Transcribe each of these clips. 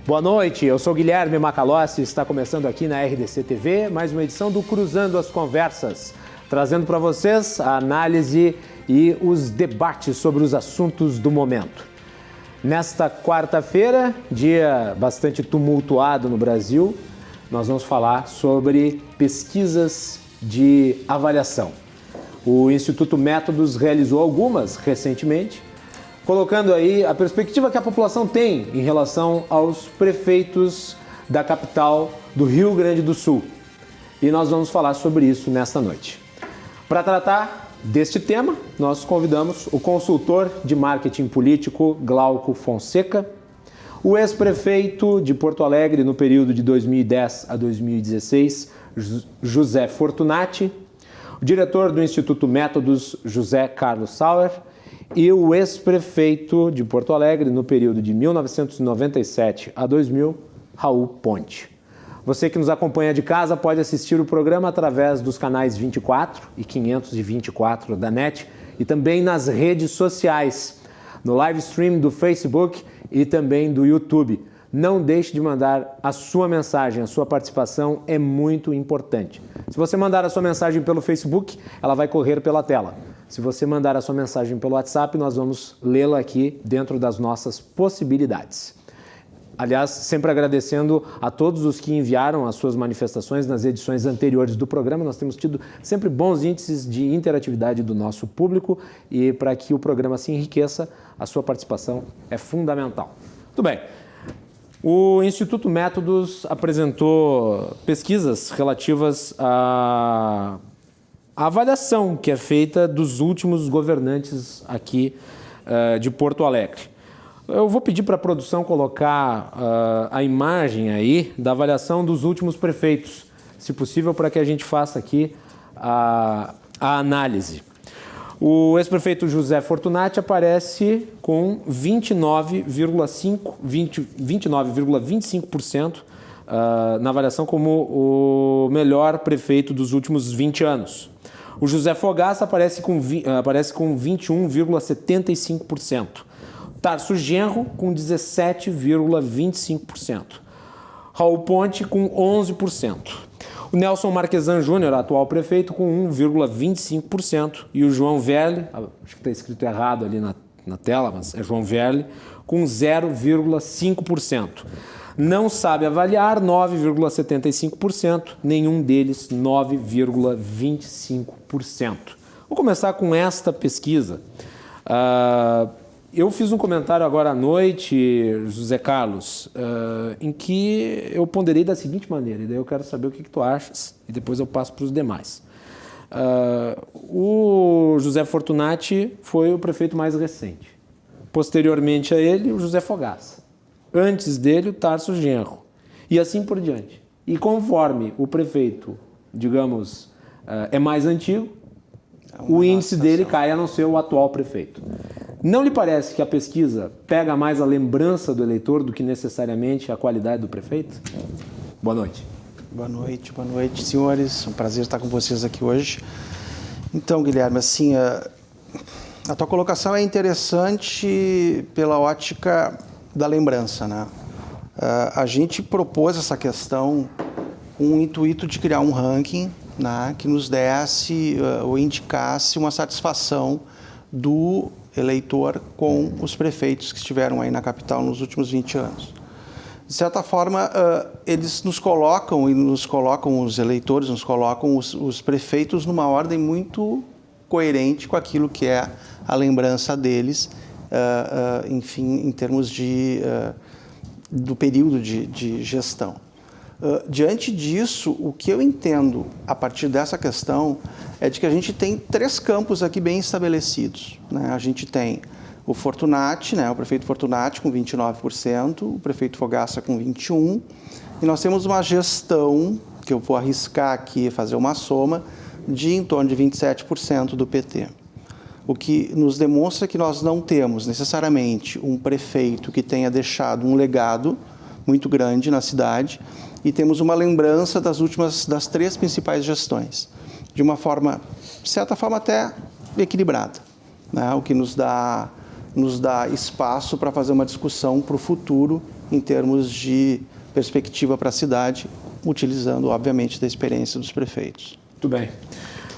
Boa noite, eu sou Guilherme Macalossi e está começando aqui na RDC TV mais uma edição do Cruzando as Conversas, trazendo para vocês a análise e os debates sobre os assuntos do momento. Nesta quarta-feira, dia bastante tumultuado no Brasil, nós vamos falar sobre pesquisas de avaliação. O Instituto Métodos realizou algumas recentemente, colocando aí a perspectiva que a população tem em relação aos prefeitos da capital do Rio Grande do Sul. E nós vamos falar sobre isso nesta noite. Para tratar deste tema, nós convidamos o consultor de marketing político Glauco Fonseca, o ex-prefeito de Porto Alegre no período de 2010 a 2016, José Fortunati, o diretor do Instituto Métodos, José Carlos Sauer, e o ex-prefeito de Porto Alegre no período de 1997 a 2000, Raul Ponte. Você que nos acompanha de casa pode assistir o programa através dos canais 24 e 524 da NET e também nas redes sociais, no live stream do Facebook e também do YouTube. Não deixe de mandar a sua mensagem, a sua participação é muito importante. Se você mandar a sua mensagem pelo Facebook, ela vai correr pela tela. Se você mandar a sua mensagem pelo WhatsApp, nós vamos lê-la aqui dentro das nossas possibilidades. Aliás, sempre agradecendo a todos os que enviaram as suas manifestações nas edições anteriores do programa. Nós temos tido sempre bons índices de interatividade do nosso público e para que o programa se enriqueça, a sua participação é fundamental. Muito bem. O Instituto Métodos apresentou pesquisas relativas à avaliação que é feita dos últimos governantes aqui de Porto Alegre. Eu vou pedir para a produção colocar a imagem aí da avaliação dos últimos prefeitos, se possível, para que a gente faça aqui a análise. O ex-prefeito José Fortunati aparece com 29,25% na avaliação como o melhor prefeito dos últimos 20 anos. O José Fogaça aparece com 21,75%. Tarso Genro com 17,25%. Raul Ponte com 11%. O Nelson Marquesan Júnior, atual prefeito, com 1,25%. E o João Verle, acho que está escrito errado ali na tela, mas é João Verle, com 0,5%. Não sabe avaliar, 9,75%. Nenhum deles, 9,25%. Vou começar com esta pesquisa. Eu fiz um comentário agora à noite, José Carlos, em que eu ponderei da seguinte maneira, e daí eu quero saber o que tu achas, e depois eu passo para os demais. O José Fortunati foi o prefeito mais recente. Posteriormente a ele, o José Fogaça. Antes dele, o Tarso Genro. E assim por diante. E conforme o prefeito, digamos, é mais antigo, o índice dele cai a não ser o atual prefeito. Não lhe parece que a pesquisa pega mais a lembrança do eleitor do que necessariamente a qualidade do prefeito? Boa noite. Boa noite, senhores. É um prazer estar com vocês aqui hoje. Então, Guilherme, assim, a tua colocação é interessante pela ótica da lembrança, né? A gente propôs essa questão com o intuito de criar um ranking, né, que nos desse ou indicasse uma satisfação do eleitor com os prefeitos que estiveram aí na capital nos últimos 20 anos. De certa forma, eles nos colocam, os eleitores, nos colocam os prefeitos numa ordem muito coerente com aquilo que é a lembrança deles, enfim, em termos do período de gestão. Diante disso, o que eu entendo a partir dessa questão é de que a gente tem três campos aqui bem estabelecidos, né? A gente tem o Fortunati, né? O prefeito Fortunati com 29%, o prefeito Fogaça com 21%, e nós temos uma gestão, que eu vou arriscar aqui, fazer uma soma, de em torno de 27% do PT. O que nos demonstra que nós não temos necessariamente um prefeito que tenha deixado um legado muito grande na cidade, e temos uma lembrança das três principais gestões, de uma forma, de certa forma, até equilibrada, né? O que nos dá nos dá espaço para fazer uma discussão para o futuro em termos de perspectiva para a cidade, utilizando, obviamente, da experiência dos prefeitos. Muito bem.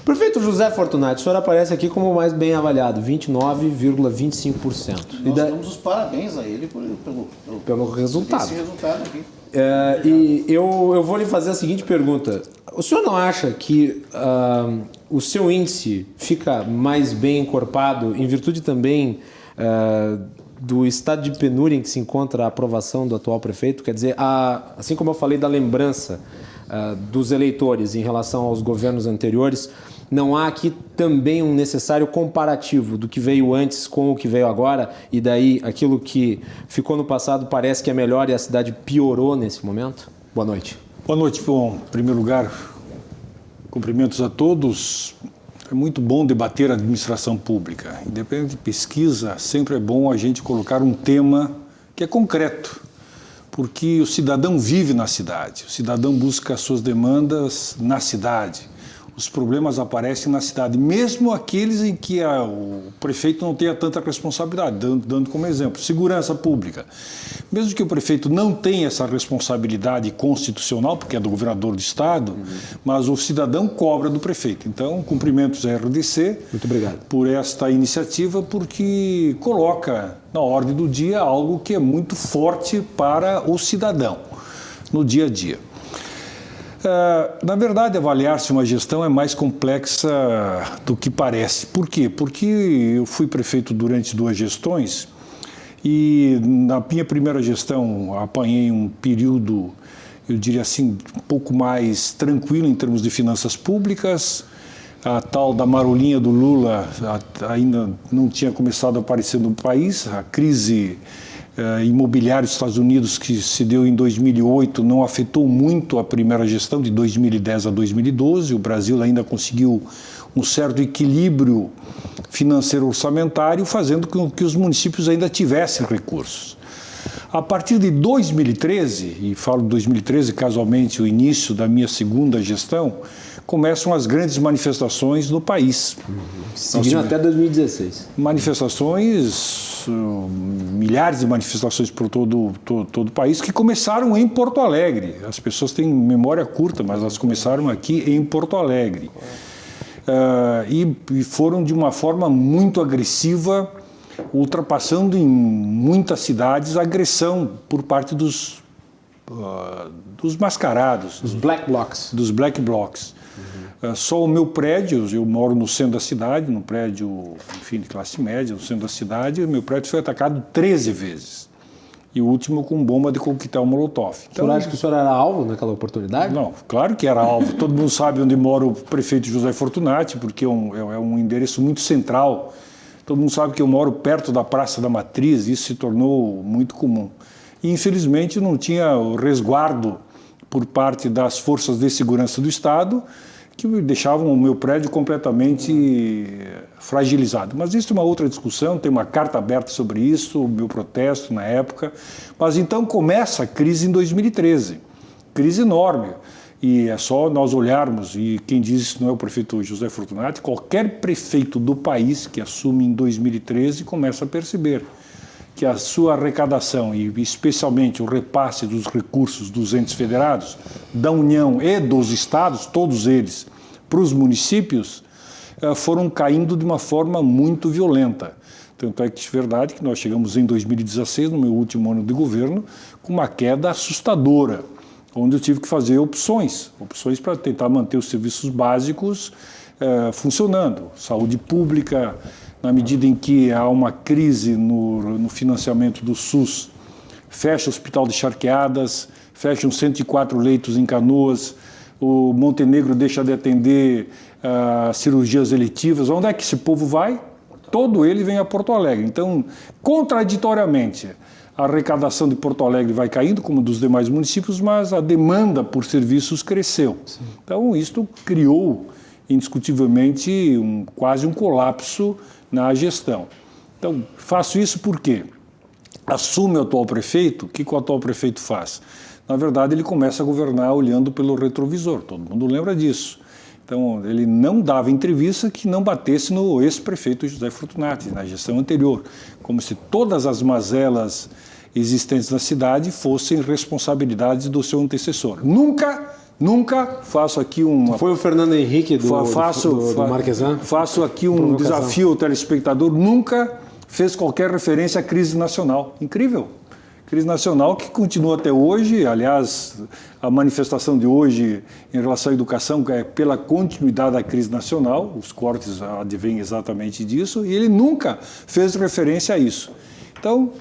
Prefeito José Fortunati, o senhor aparece aqui como o mais bem avaliado, 29,25%. Nós damos os parabéns a ele pelo resultado. Esse resultado aqui. E eu vou lhe fazer a seguinte pergunta. O senhor não acha que o seu índice fica mais bem encorpado em virtude também do estado de penúria em que se encontra a aprovação do atual prefeito? Quer dizer, assim como eu falei da lembrança dos eleitores em relação aos governos anteriores, não há aqui também um necessário comparativo do que veio antes com o que veio agora, e daí aquilo que ficou no passado parece que é melhor e a cidade piorou nesse momento? Boa noite. Boa noite, bom. Em primeiro lugar, cumprimentos a todos. É muito bom debater a administração pública. Independente de pesquisa, sempre é bom a gente colocar um tema que é concreto, porque o cidadão vive na cidade, o cidadão busca as suas demandas na cidade. Os problemas aparecem na cidade, mesmo aqueles em que o prefeito não tenha tanta responsabilidade, dando como exemplo, segurança pública. Mesmo que o prefeito não tenha essa responsabilidade constitucional, porque é do governador do estado, mas o cidadão cobra do prefeito. Então, cumprimentos à RDC. Muito obrigado. Por esta iniciativa, porque coloca na ordem do dia algo que é muito forte para o cidadão no dia a dia. Na verdade, avaliar se uma gestão é mais complexa do que parece. Por quê? Porque eu fui prefeito durante 2 gestões e na minha primeira gestão apanhei um período, eu diria assim, um pouco mais tranquilo em termos de finanças públicas. A tal da marolinha do Lula ainda não tinha começado a aparecer no país. A crise imobiliária dos Estados Unidos, que se deu em 2008, não afetou muito a primeira gestão, de 2010 a 2012. O Brasil ainda conseguiu um certo equilíbrio financeiro orçamentário, fazendo com que os municípios ainda tivessem recursos. A partir de 2013, e falo 2013 casualmente, o início da minha segunda gestão, começam as grandes manifestações no país. Seguindo até 2016. Manifestações, milhares de manifestações por todo o país, que começaram em Porto Alegre. As pessoas têm memória curta, mas elas começaram aqui em Porto Alegre. E foram de uma forma muito agressiva, ultrapassando em muitas cidades a agressão por parte dos mascarados. Os black blocs. Dos black blocs. Só o meu prédio, eu moro no centro da cidade, num prédio, enfim, de classe média, no centro da cidade, o meu prédio foi atacado 13 vezes. E o último com bomba de coquetel Molotov. Então, o senhor acha que o senhor era alvo naquela oportunidade? Não, claro que era alvo. Todo mundo sabe onde mora o prefeito José Fortunati, porque é um endereço muito central. Todo mundo sabe que eu moro perto da Praça da Matriz, isso se tornou muito comum. E, infelizmente, não tinha o resguardo por parte das forças de segurança do Estado, que deixavam o meu prédio completamente fragilizado. Mas isso é uma outra discussão, tem uma carta aberta sobre isso, o meu protesto na época. Mas então começa a crise em 2013, crise enorme. E é só nós olharmos, e quem diz isso não é o prefeito José Fortunati, qualquer prefeito do país que assume em 2013 começa a perceber que a sua arrecadação, e especialmente o repasse dos recursos dos entes federados, da União e dos estados, todos eles, para os municípios, foram caindo de uma forma muito violenta. Tanto é que é verdade que nós chegamos em 2016, no meu último ano de governo, com uma queda assustadora, onde eu tive que fazer opções para tentar manter os serviços básicos funcionando, saúde pública. Na medida em que há uma crise no financiamento do SUS, fecha o Hospital de Charqueadas, fecham 104 leitos em Canoas, o Montenegro deixa de atender cirurgias eletivas. Onde é que esse povo vai? Todo ele vem a Porto Alegre. Então, contraditoriamente, a arrecadação de Porto Alegre vai caindo, como dos demais municípios, mas a demanda por serviços cresceu. Sim. Então, isto criou, indiscutivelmente, quase um colapso na gestão. Então, faço isso porque assume o atual prefeito. O que o atual prefeito faz? Na verdade, ele começa a governar olhando pelo retrovisor, todo mundo lembra disso. Então, ele não dava entrevista que não batesse no ex-prefeito José Fortunati, na gestão anterior, como se todas as mazelas existentes na cidade fossem responsabilidades do seu antecessor. Nunca faço aqui uma... Foi o Fernando Henrique do Marquesan? Faço aqui um desafio ao telespectador, nunca fez qualquer referência à crise nacional. Incrível. Crise nacional que continua até hoje, aliás, a manifestação de hoje em relação à educação é pela continuidade da crise nacional, os cortes advêm exatamente disso, e ele nunca fez referência a isso. Então,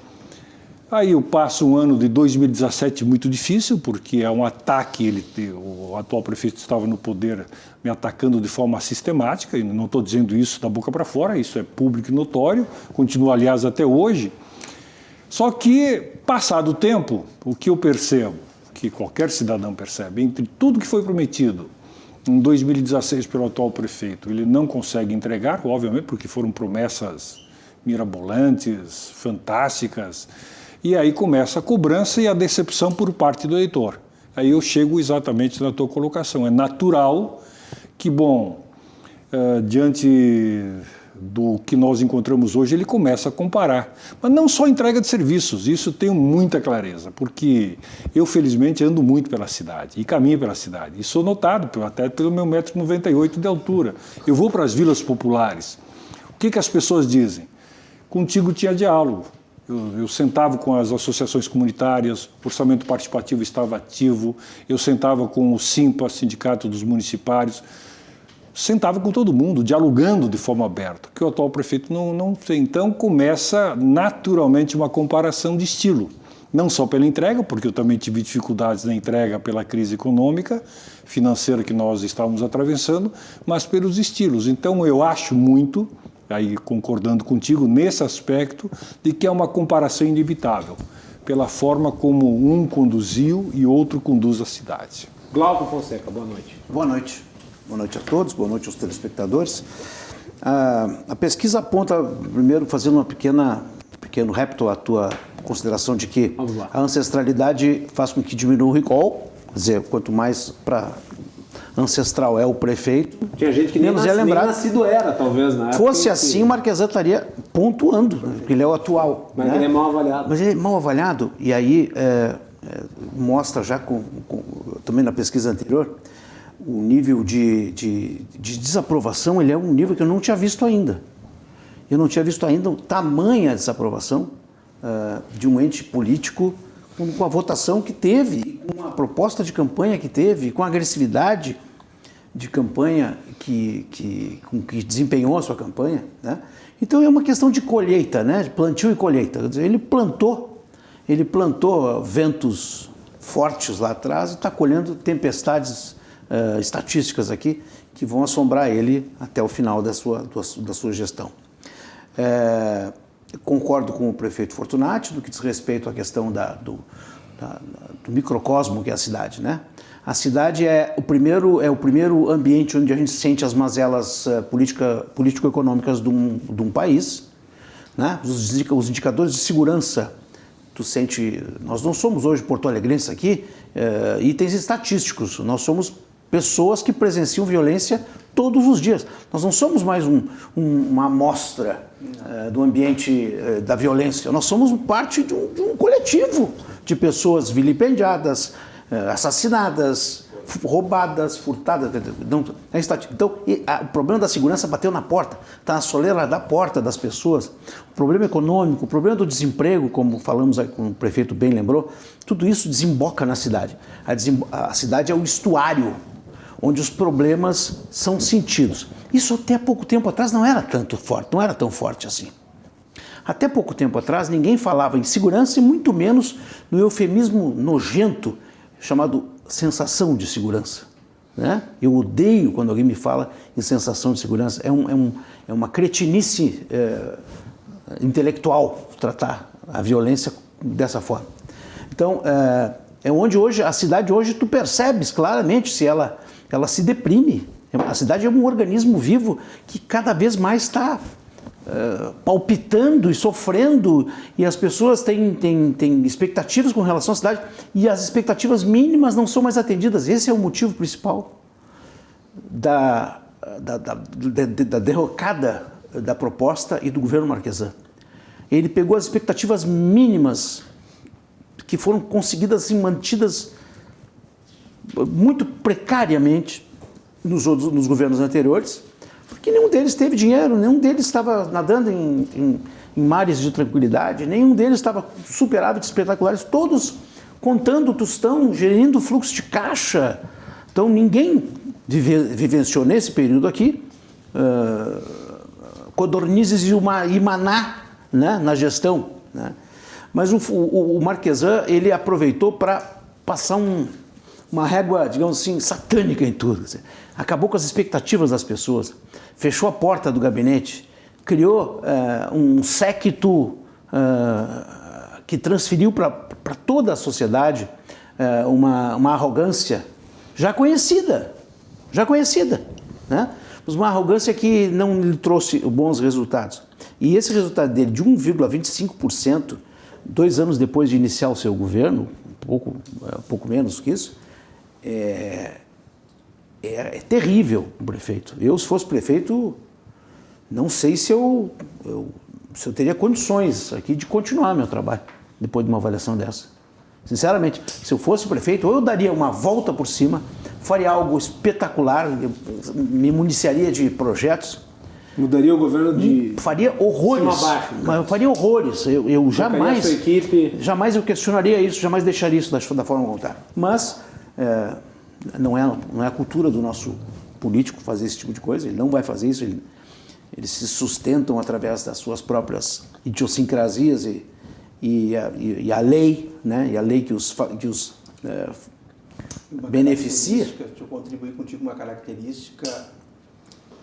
aí eu passo um ano de 2017 muito difícil, porque é um ataque, o atual prefeito estava no poder me atacando de forma sistemática, e não estou dizendo isso da boca para fora, isso é público e notório, continua, aliás, até hoje. Só que, passado o tempo, o que eu percebo, que qualquer cidadão percebe, entre tudo que foi prometido em 2016 pelo atual prefeito, ele não consegue entregar, obviamente, porque foram promessas mirabolantes, fantásticas, e aí começa a cobrança e a decepção por parte do eleitor. Aí eu chego exatamente na tua colocação. É natural que, diante do que nós encontramos hoje, ele começa a comparar. Mas não só entrega de serviços, isso tenho muita clareza, porque eu, felizmente, ando muito pela cidade e caminho pela cidade. E sou notado até pelo meu 1,98 m de altura. Eu vou para as vilas populares. O que as pessoas dizem? Contigo tinha diálogo. Eu sentava com as associações comunitárias, o orçamento participativo estava ativo, eu sentava com o SIMPA, Sindicato dos Municipários, sentava com todo mundo, dialogando de forma aberta, que o atual prefeito não tem. Então começa naturalmente uma comparação de estilo, não só pela entrega, porque eu também tive dificuldades na entrega pela crise econômica, financeira que nós estávamos atravessando, mas pelos estilos. Então eu acho muito, aí concordando contigo nesse aspecto, de que é uma comparação inevitável, pela forma como um conduziu e outro conduz a cidade. Glauco Fonseca, boa noite. Boa noite. Boa noite a todos, boa noite aos telespectadores. A pesquisa aponta, primeiro, fazendo um pequeno repto à tua consideração de que a ancestralidade faz com que diminua o recall, quer dizer, quanto mais para ancestral é o prefeito, tinha gente que nem nascido era, talvez, na época. Fosse assim, o Marquesan estaria pontuando, porque ele é o atual. Mas ele é mal avaliado. Mas ele é mal avaliado, e aí mostra já, também na pesquisa anterior, o nível de desaprovação, ele é um nível que eu não tinha visto ainda. Eu não tinha visto ainda tamanha desaprovação de um ente político com a votação que teve, com a proposta de campanha que teve, com a agressividade de campanha que desempenhou a sua campanha, né? Então é uma questão de colheita, né? De plantio e colheita. Quer dizer, ele plantou ventos fortes lá atrás e está colhendo tempestades estatísticas aqui que vão assombrar ele até o final da sua gestão. Concordo com o prefeito Fortunati no que diz respeito à questão do microcosmo que é a cidade, né? A cidade é o primeiro ambiente onde a gente sente as mazelas político-econômicas de um país, né? Os indicadores de segurança, tu sente. Nós não somos hoje porto-alegrenses aqui, itens estatísticos. Nós somos pessoas que presenciam violência todos os dias. Nós não somos mais uma amostra do ambiente da violência. Nós somos parte de um coletivo de pessoas vilipendiadas, assassinadas, roubadas, furtadas. Então, o problema da segurança bateu na porta, está na soleira da porta das pessoas. O problema econômico, o problema do desemprego, como falamos aí, como o prefeito bem lembrou, tudo isso desemboca na cidade. A cidade é o estuário onde os problemas são sentidos. Isso até pouco tempo atrás não era tão forte assim. Até pouco tempo atrás ninguém falava em segurança e muito menos no eufemismo nojento chamado sensação de segurança, né? Eu odeio quando alguém me fala em sensação de segurança. É uma cretinice intelectual tratar a violência dessa forma. Então, é onde hoje, a cidade hoje, tu percebes claramente se ela se deprime. A cidade é um organismo vivo que cada vez mais está palpitando e sofrendo, e as pessoas têm expectativas com relação à cidade, e as expectativas mínimas não são mais atendidas. Esse é o motivo principal. da derrocada da proposta e do governo Marquesan. Ele pegou as expectativas mínimas que foram conseguidas, assim, mantidas muito precariamente nos governos anteriores, porque nenhum deles teve dinheiro, nenhum deles estava nadando em mares de tranquilidade, nenhum deles estava superávit espetaculares, todos contando tostão, gerindo fluxo de caixa. Então ninguém vivenciou nesse período aqui codornizes e maná, né, na gestão, né? Mas o Marquesan, ele aproveitou para passar uma régua, digamos assim, satânica em tudo. Acabou com as expectativas das pessoas, fechou a porta do gabinete, criou um séquito que transferiu para toda a sociedade uma arrogância já conhecida, né? Mas uma arrogância que não lhe trouxe bons resultados. E esse resultado dele, de 1,25%, 2 anos depois de iniciar o seu governo, pouco menos que isso, é terrível o prefeito. Eu, se fosse prefeito, não sei se eu teria condições aqui de continuar meu trabalho depois de uma avaliação dessa. Sinceramente, se eu fosse prefeito, ou eu daria uma volta por cima, faria algo espetacular, me municiaria de projetos. Mudaria o governo de... Faria horrores. Cima a baixo, né? Mas eu faria horrores. Eu jamais... a sua equipe. Jamais eu questionaria isso, jamais deixaria isso da forma como está. Mas não é a cultura do nosso político fazer esse tipo de coisa, ele não vai fazer isso, eles se sustentam através das suas próprias idiosincrasias e a lei, né? E a lei que os beneficia. Deixa eu contribuir contigo uma característica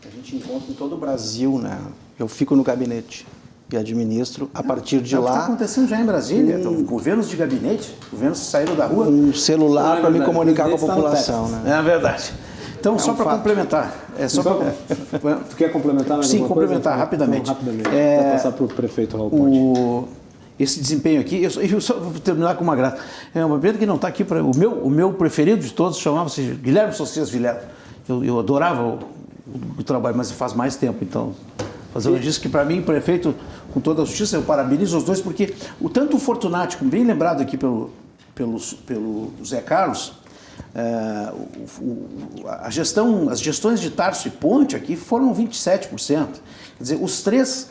que a gente encontra em todo o Brasil, né? Eu fico no gabinete e administro a partir de lá. Está acontecendo já em Brasília, governos de gabinete, governos que saíram da rua. Um celular para me comunicar com a população, né? É verdade. Então, só para complementar. Tu quer complementar mais alguma coisa? Sim, complementar rapidamente. Então, rapidamente. Para passar para o prefeito Raul Ponte. Esse desempenho aqui, eu só vou terminar com uma graça. É uma pena que não está aqui. O meu preferido de todos chamava-se Guilherme Socias Vilela. Eu adorava o trabalho, mas faz mais tempo, então. Mas eu disse que, para mim, prefeito, com toda a justiça, eu parabenizo os dois, porque tanto o Fortunati, como bem lembrado aqui pelo Zé Carlos, as gestões de Tarso e Ponte aqui foram 27%. Quer dizer,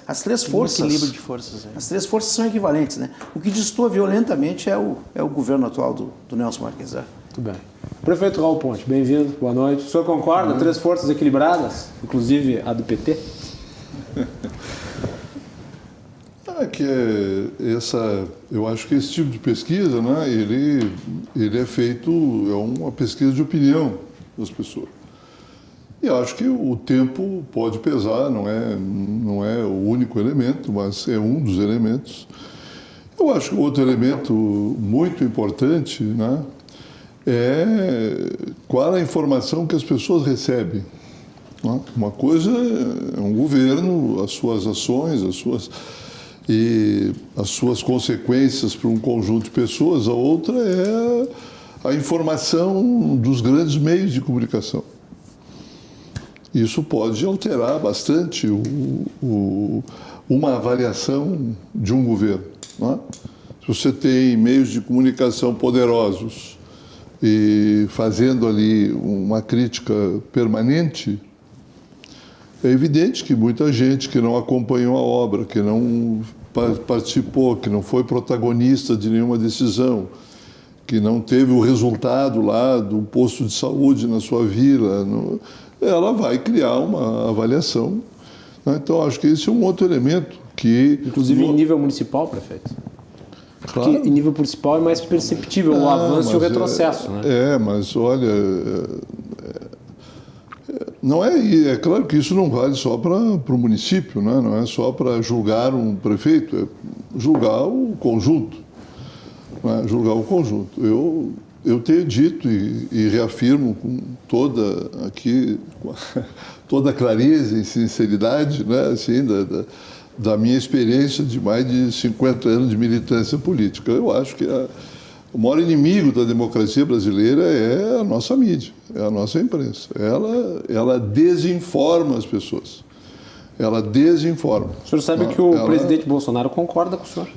as três forças... Um equilíbrio de forças. As três forças são equivalentes, né? O que destoa violentamente é o governo atual do Nelson Marquesan. Muito bem. Prefeito Raul Ponte, bem-vindo, boa noite. O senhor concorda? Três forças equilibradas, inclusive a do PT? Eu acho que esse tipo de pesquisa, né, ele é feito, é uma pesquisa de opinião das pessoas. E acho que o tempo pode pesar, não é o único elemento, mas é um dos elementos. Eu acho que outro elemento muito importante, né, é qual a informação que as pessoas recebem. Né? Uma coisa é um governo, as suas ações, as suas consequências para um conjunto de pessoas, a outra é a informação dos grandes meios de comunicação. Isso pode alterar bastante uma avaliação de um governo. Não é? Se você tem meios de comunicação poderosos e fazendo ali uma crítica permanente, é evidente que muita gente que não acompanhou a obra, que não participou, que não foi protagonista de nenhuma decisão, que não teve o resultado lá do posto de saúde na sua vila, ela vai criar uma avaliação. Né? Então, acho que esse é um outro elemento que... Inclusive em nível municipal, prefeito? Claro. Porque em nível municipal é mais perceptível o avanço e o retrocesso, né? Mas olha... Não é claro que isso não vale só para o município, né? Não é só para julgar um prefeito, é julgar o conjunto. Né? Julgar o conjunto. Eu tenho dito e reafirmo com toda clareza e sinceridade, né? Assim, da minha experiência de mais de 50 anos de militância política. Eu acho que o maior inimigo da democracia brasileira é a nossa mídia, é a nossa imprensa. Ela desinforma as pessoas. Ela desinforma. O senhor sabe que o presidente Bolsonaro concorda com o senhor?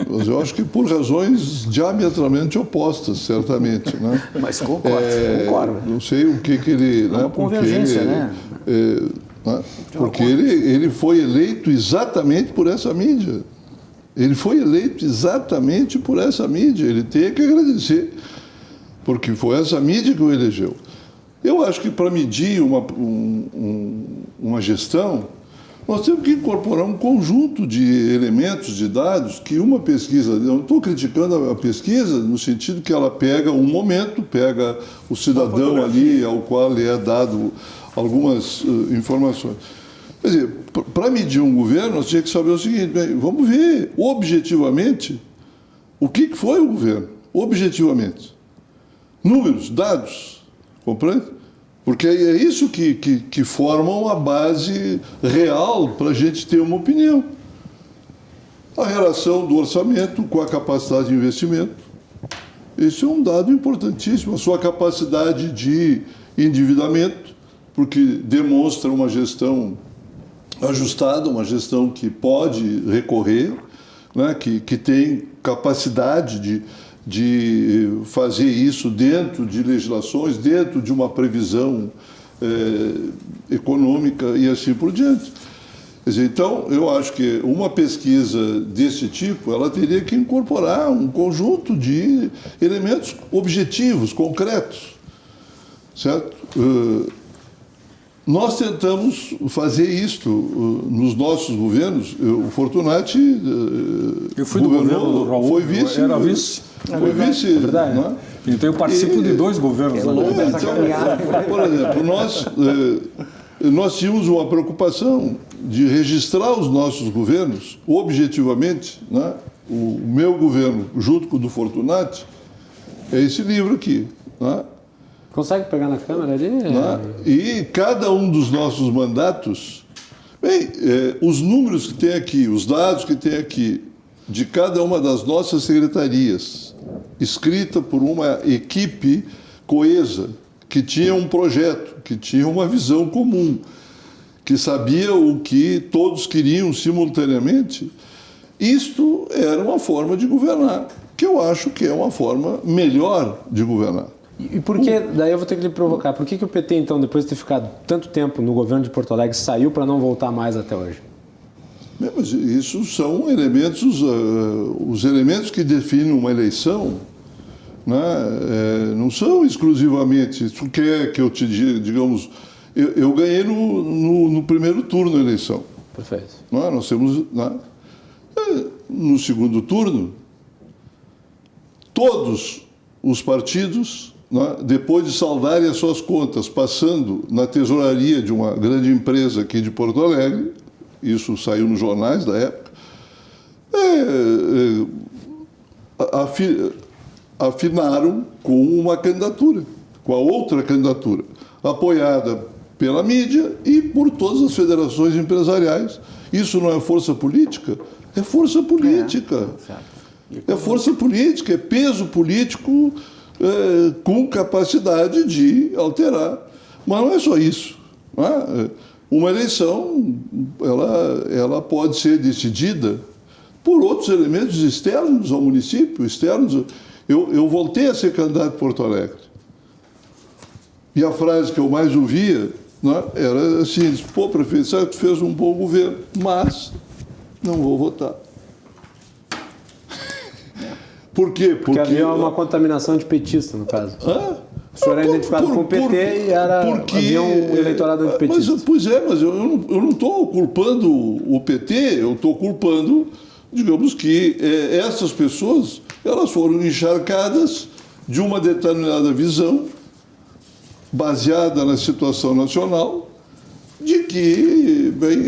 Mas eu acho que por razões diametralmente opostas, certamente. Né? Mas concordo. Não sei o que ele... É uma convergência, né? Porque ele foi eleito exatamente por essa mídia. Ele foi eleito exatamente por essa mídia. Ele tem que agradecer, porque foi essa mídia que o elegeu. Eu acho que para medir uma gestão, nós temos que incorporar um conjunto de elementos, de dados, que uma pesquisa... Eu não estou criticando a pesquisa no sentido que ela pega um momento, pega o cidadão ali ao qual lhe é dado algumas informações. Quer dizer, para medir um governo, nós tínhamos que saber o seguinte, bem, vamos ver objetivamente o que foi o governo, objetivamente. Números, dados, compreende? Porque é isso que formam a base real para a gente ter uma opinião. A relação do orçamento com a capacidade de investimento. Esse é um dado importantíssimo. A sua capacidade de endividamento, porque demonstra uma gestão ajustada, uma gestão que pode recorrer, né, que tem capacidade de fazer isso dentro de legislações, dentro de uma previsão econômica e assim por diante. Quer dizer, então, eu acho que uma pesquisa desse tipo, ela teria que incorporar um conjunto de elementos objetivos, concretos, certo? Nós tentamos fazer isto nos nossos governos. O Fortunati eu fui do governo do Raul, foi vice. Era vice. Foi vice. É verdade. Né? Então eu participo de dois governos. Então, por exemplo, nós tínhamos uma preocupação de registrar os nossos governos objetivamente. Né? O meu governo, junto com o do Fortunati, é esse livro aqui. Né? Consegue pegar na câmera ali? E cada um dos nossos mandatos, bem, os números que tem aqui, os dados que tem aqui, de cada uma das nossas secretarias, escrita por uma equipe coesa, que tinha um projeto, que tinha uma visão comum, que sabia o que todos queriam simultaneamente, isto era uma forma de governar, que eu acho que é uma forma melhor de governar. E por que, daí eu vou ter que lhe provocar, por que o PT, então, depois de ter ficado tanto tempo no governo de Porto Alegre, saiu para não voltar mais até hoje? Mas isso são elementos, os elementos que definem uma eleição, né, não são exclusivamente, tu quer que eu te diga, digamos, eu ganhei no primeiro turno da eleição. Perfeito. Né, nós temos, né, no segundo turno, todos os partidos, né, depois de saldarem as suas contas, passando na tesouraria de uma grande empresa aqui de Porto Alegre, isso saiu nos jornais da época, afinaram com uma candidatura, com a outra candidatura, apoiada pela mídia e por todas as federações empresariais. Isso não é força política? É força política. É força política, é peso político com capacidade de alterar. Mas não é só isso. Não é? Uma eleição, ela pode ser decidida por outros elementos externos ao município, externos. Eu voltei a ser candidato em Porto Alegre. E a frase que eu mais ouvia, né, era assim, pô, prefeito, sabe, tu fez um bom governo, mas não vou votar. Por quê? Porque havia uma contaminação de petista, no caso. O senhor era identificado com o PT e havia um eleitorado antipetista. Pois é, mas eu não estou culpando o PT, eu estou culpando, digamos que essas pessoas, elas foram encharcadas de uma determinada visão, baseada na situação nacional, de que, bem,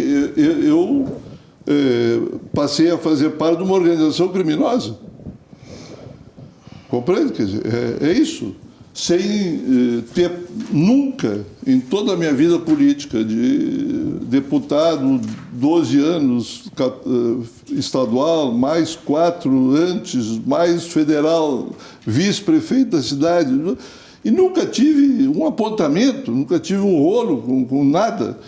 eu passei a fazer parte de uma organização criminosa. Compreende? Quer dizer, é isso. Sem ter nunca, em toda a minha vida política, de deputado, 12 anos, estadual, mais 4 antes, mais federal, vice-prefeito da cidade. E nunca tive um apontamento, nunca tive um rolo com nada.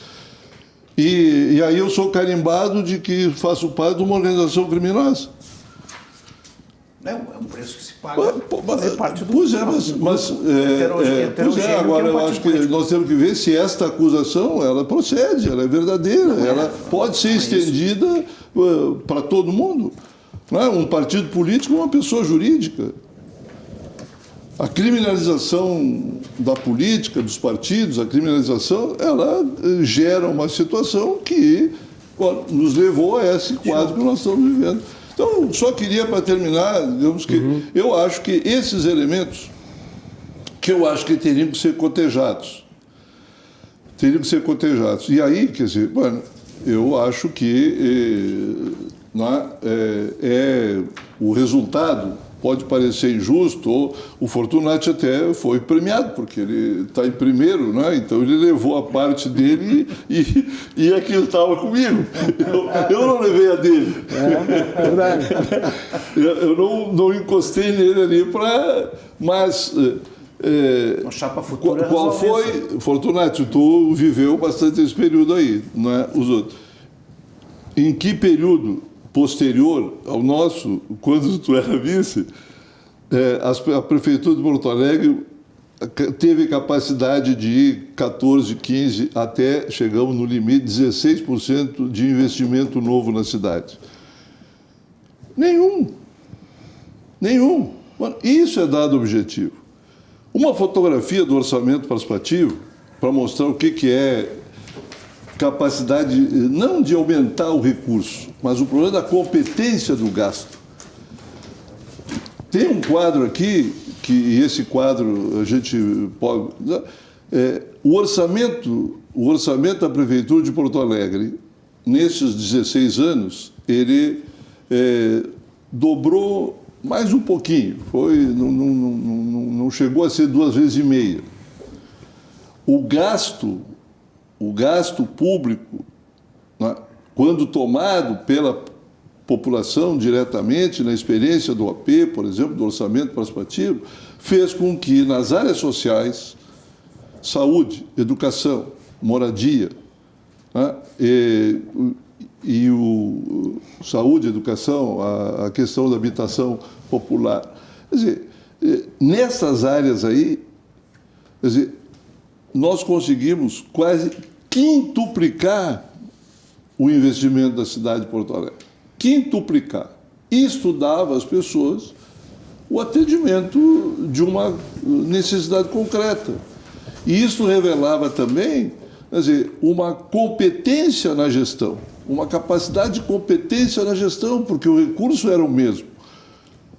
E aí eu sou carimbado de que faço parte de uma organização criminosa. É um preço que se paga. Pois é, agora eu acho que nós temos que ver se esta acusação ela procede, ela é verdadeira, ela pode ser estendida para todo mundo. Não é? Um partido político é uma pessoa jurídica. A criminalização da política, dos partidos, a criminalização, ela gera uma situação que nos levou a esse quadro que nós estamos vivendo. Então, só queria, para terminar, digamos que eu acho que esses elementos, que eu acho que teriam que ser cotejados. Teriam que ser cotejados. E aí, quer dizer, eu acho que o resultado pode parecer injusto, ou o Fortunati até foi premiado, porque ele está em primeiro, né? Então ele levou a parte dele e aquilo estava comigo. Eu não levei a dele. É verdade. Eu não encostei nele ali para... Mas... Uma chapa futura qual foi, Fortunati, tu viveu bastante esse período aí, não é? Os outros. Em que período posterior ao nosso, quando tu era vice, a Prefeitura de Porto Alegre teve capacidade de ir 14, 15, até chegamos no limite 16% de investimento novo na cidade? Nenhum. Isso é dado objetivo. Uma fotografia do orçamento participativo, para mostrar o que é capacidade, não de aumentar o recurso, mas o problema da competência do gasto. Tem um quadro aqui, que esse quadro a gente pode... o orçamento da Prefeitura de Porto Alegre, nesses 16 anos, ele dobrou mais um pouquinho, não chegou a ser 2,5 vezes. O gasto público, né, quando tomado pela população diretamente, na experiência do AP, por exemplo, do orçamento participativo, fez com que nas áreas sociais, saúde, educação, moradia, né, saúde, educação, a questão da habitação popular. Quer dizer, nessas áreas aí, quer dizer, nós conseguimos quase quintuplicar o investimento da cidade de Porto Alegre. Quintuplicar. Isso dava às pessoas o atendimento de uma necessidade concreta. E isso revelava também, quer dizer, uma competência na gestão, uma capacidade de competência na gestão, porque o recurso era o mesmo.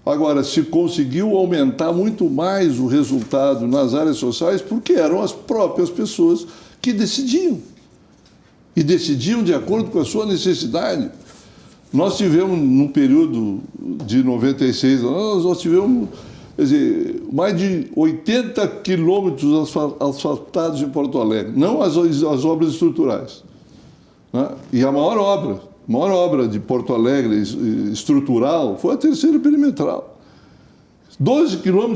Agora, se conseguiu aumentar muito mais o resultado nas áreas sociais, porque eram as próprias pessoas que decidiam. E decidiam de acordo com a sua necessidade. Nós tivemos, no período de 96, nós tivemos, quer dizer, mais de 80 quilômetros asfaltados em Porto Alegre, não as obras estruturais. Né? E a maior obra de Porto Alegre estrutural foi a terceira perimetral. 12,5 km.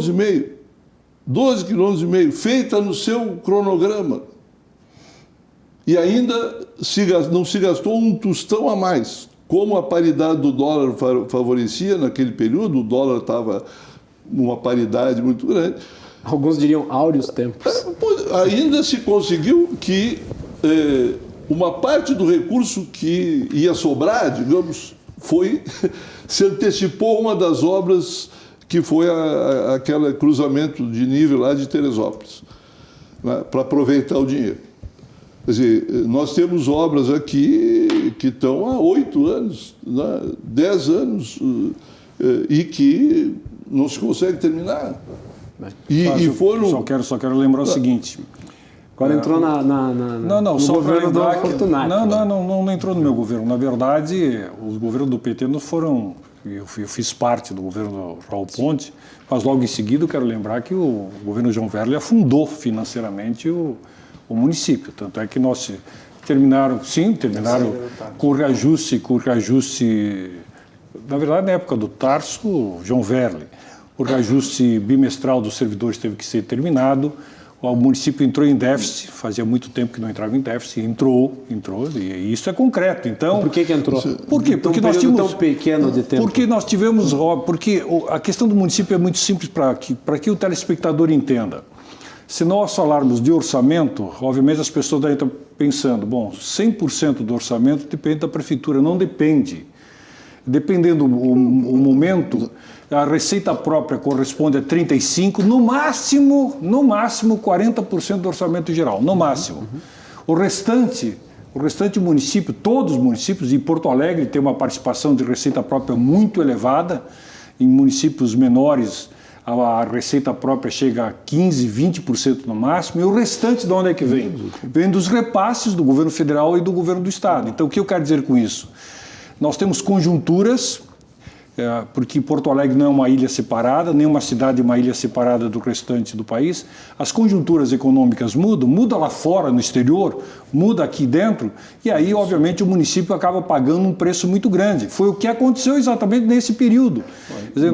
12,5 km, feita no seu cronograma. E ainda não se gastou um tostão a mais. Como a paridade do dólar favorecia naquele período, o dólar estava numa paridade muito grande. Alguns diriam áureos tempos. Ainda se conseguiu que uma parte do recurso que ia sobrar, digamos, se antecipou uma das obras que foi aquele cruzamento de nível lá de Teresópolis, né, para aproveitar o dinheiro. Quer dizer, nós temos obras aqui que estão há 8 anos, né, 10 anos, e que não se consegue terminar. Só quero lembrar o seguinte. Agora entrou no governo do Fortunati. Não entrou no meu governo. Na verdade, os governos do PT não foram... Eu fiz parte do governo do Raul Ponte, mas logo em seguida eu quero lembrar que o governo João Werle afundou financeiramente o município. Tanto é que nós Terminaram, sim, terminaram com reajuste, na verdade, na época do Tarso, João Verle. O reajuste bimestral dos servidores teve que ser terminado. O município entrou em déficit, fazia muito tempo que não entrava em déficit, entrou, e isso é concreto. Então, por que entrou? Por quê? Porque nós tínhamos tão pequeno de tempo. Porque nós tivemos, porque a questão do município é muito simples para que o telespectador entenda. Se nós falarmos de orçamento, obviamente as pessoas devem estar pensando, bom, 100% do orçamento depende da prefeitura, não depende. Dependendo o momento, a receita própria corresponde a 35%, no máximo 40% do orçamento geral, no máximo. O restante município, todos os municípios, e Porto Alegre tem uma participação de receita própria muito elevada, em municípios menores a receita própria chega a 15%, 20% no máximo, e o restante de onde é que vem? Vem dos repasses do governo federal e do governo do estado. Então, o que eu quero dizer com isso? Nós temos conjunturas, porque Porto Alegre não é uma ilha separada, nem uma cidade é uma ilha separada do restante do país. As conjunturas econômicas mudam, muda lá fora, no exterior, muda aqui dentro, e aí, obviamente, o município acaba pagando um preço muito grande. Foi o que aconteceu exatamente nesse período. Quer dizer,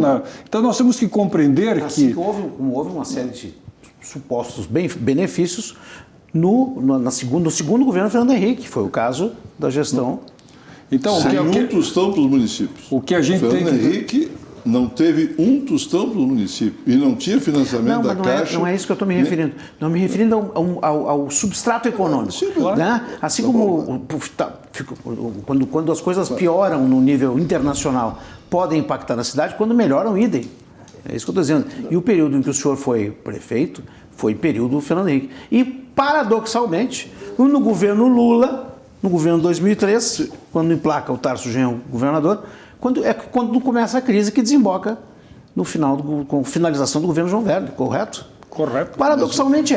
então, nós temos que compreender assim que... houve uma série de supostos benefícios no segundo governo Fernando Henrique, que foi o caso da gestão... Então, sem um tostão para os municípios. O que a gente tem Fernando Henrique não teve um tostão para o município e não tinha financiamento da Caixa. Não é isso que eu estou me referindo. Não me referindo ao substrato econômico. Sim, claro. Né? Assim como quando as coisas pioram no nível internacional, podem impactar na cidade, quando melhoram, idem. É isso que eu estou dizendo. E o período em que o senhor foi prefeito foi período Fernando Henrique. E, paradoxalmente, no governo Lula... No governo 2003, quando emplaca o Tarso Genro governador, quando começa a crise que desemboca com finalização do governo João Verle, correto? Correto. Paradoxalmente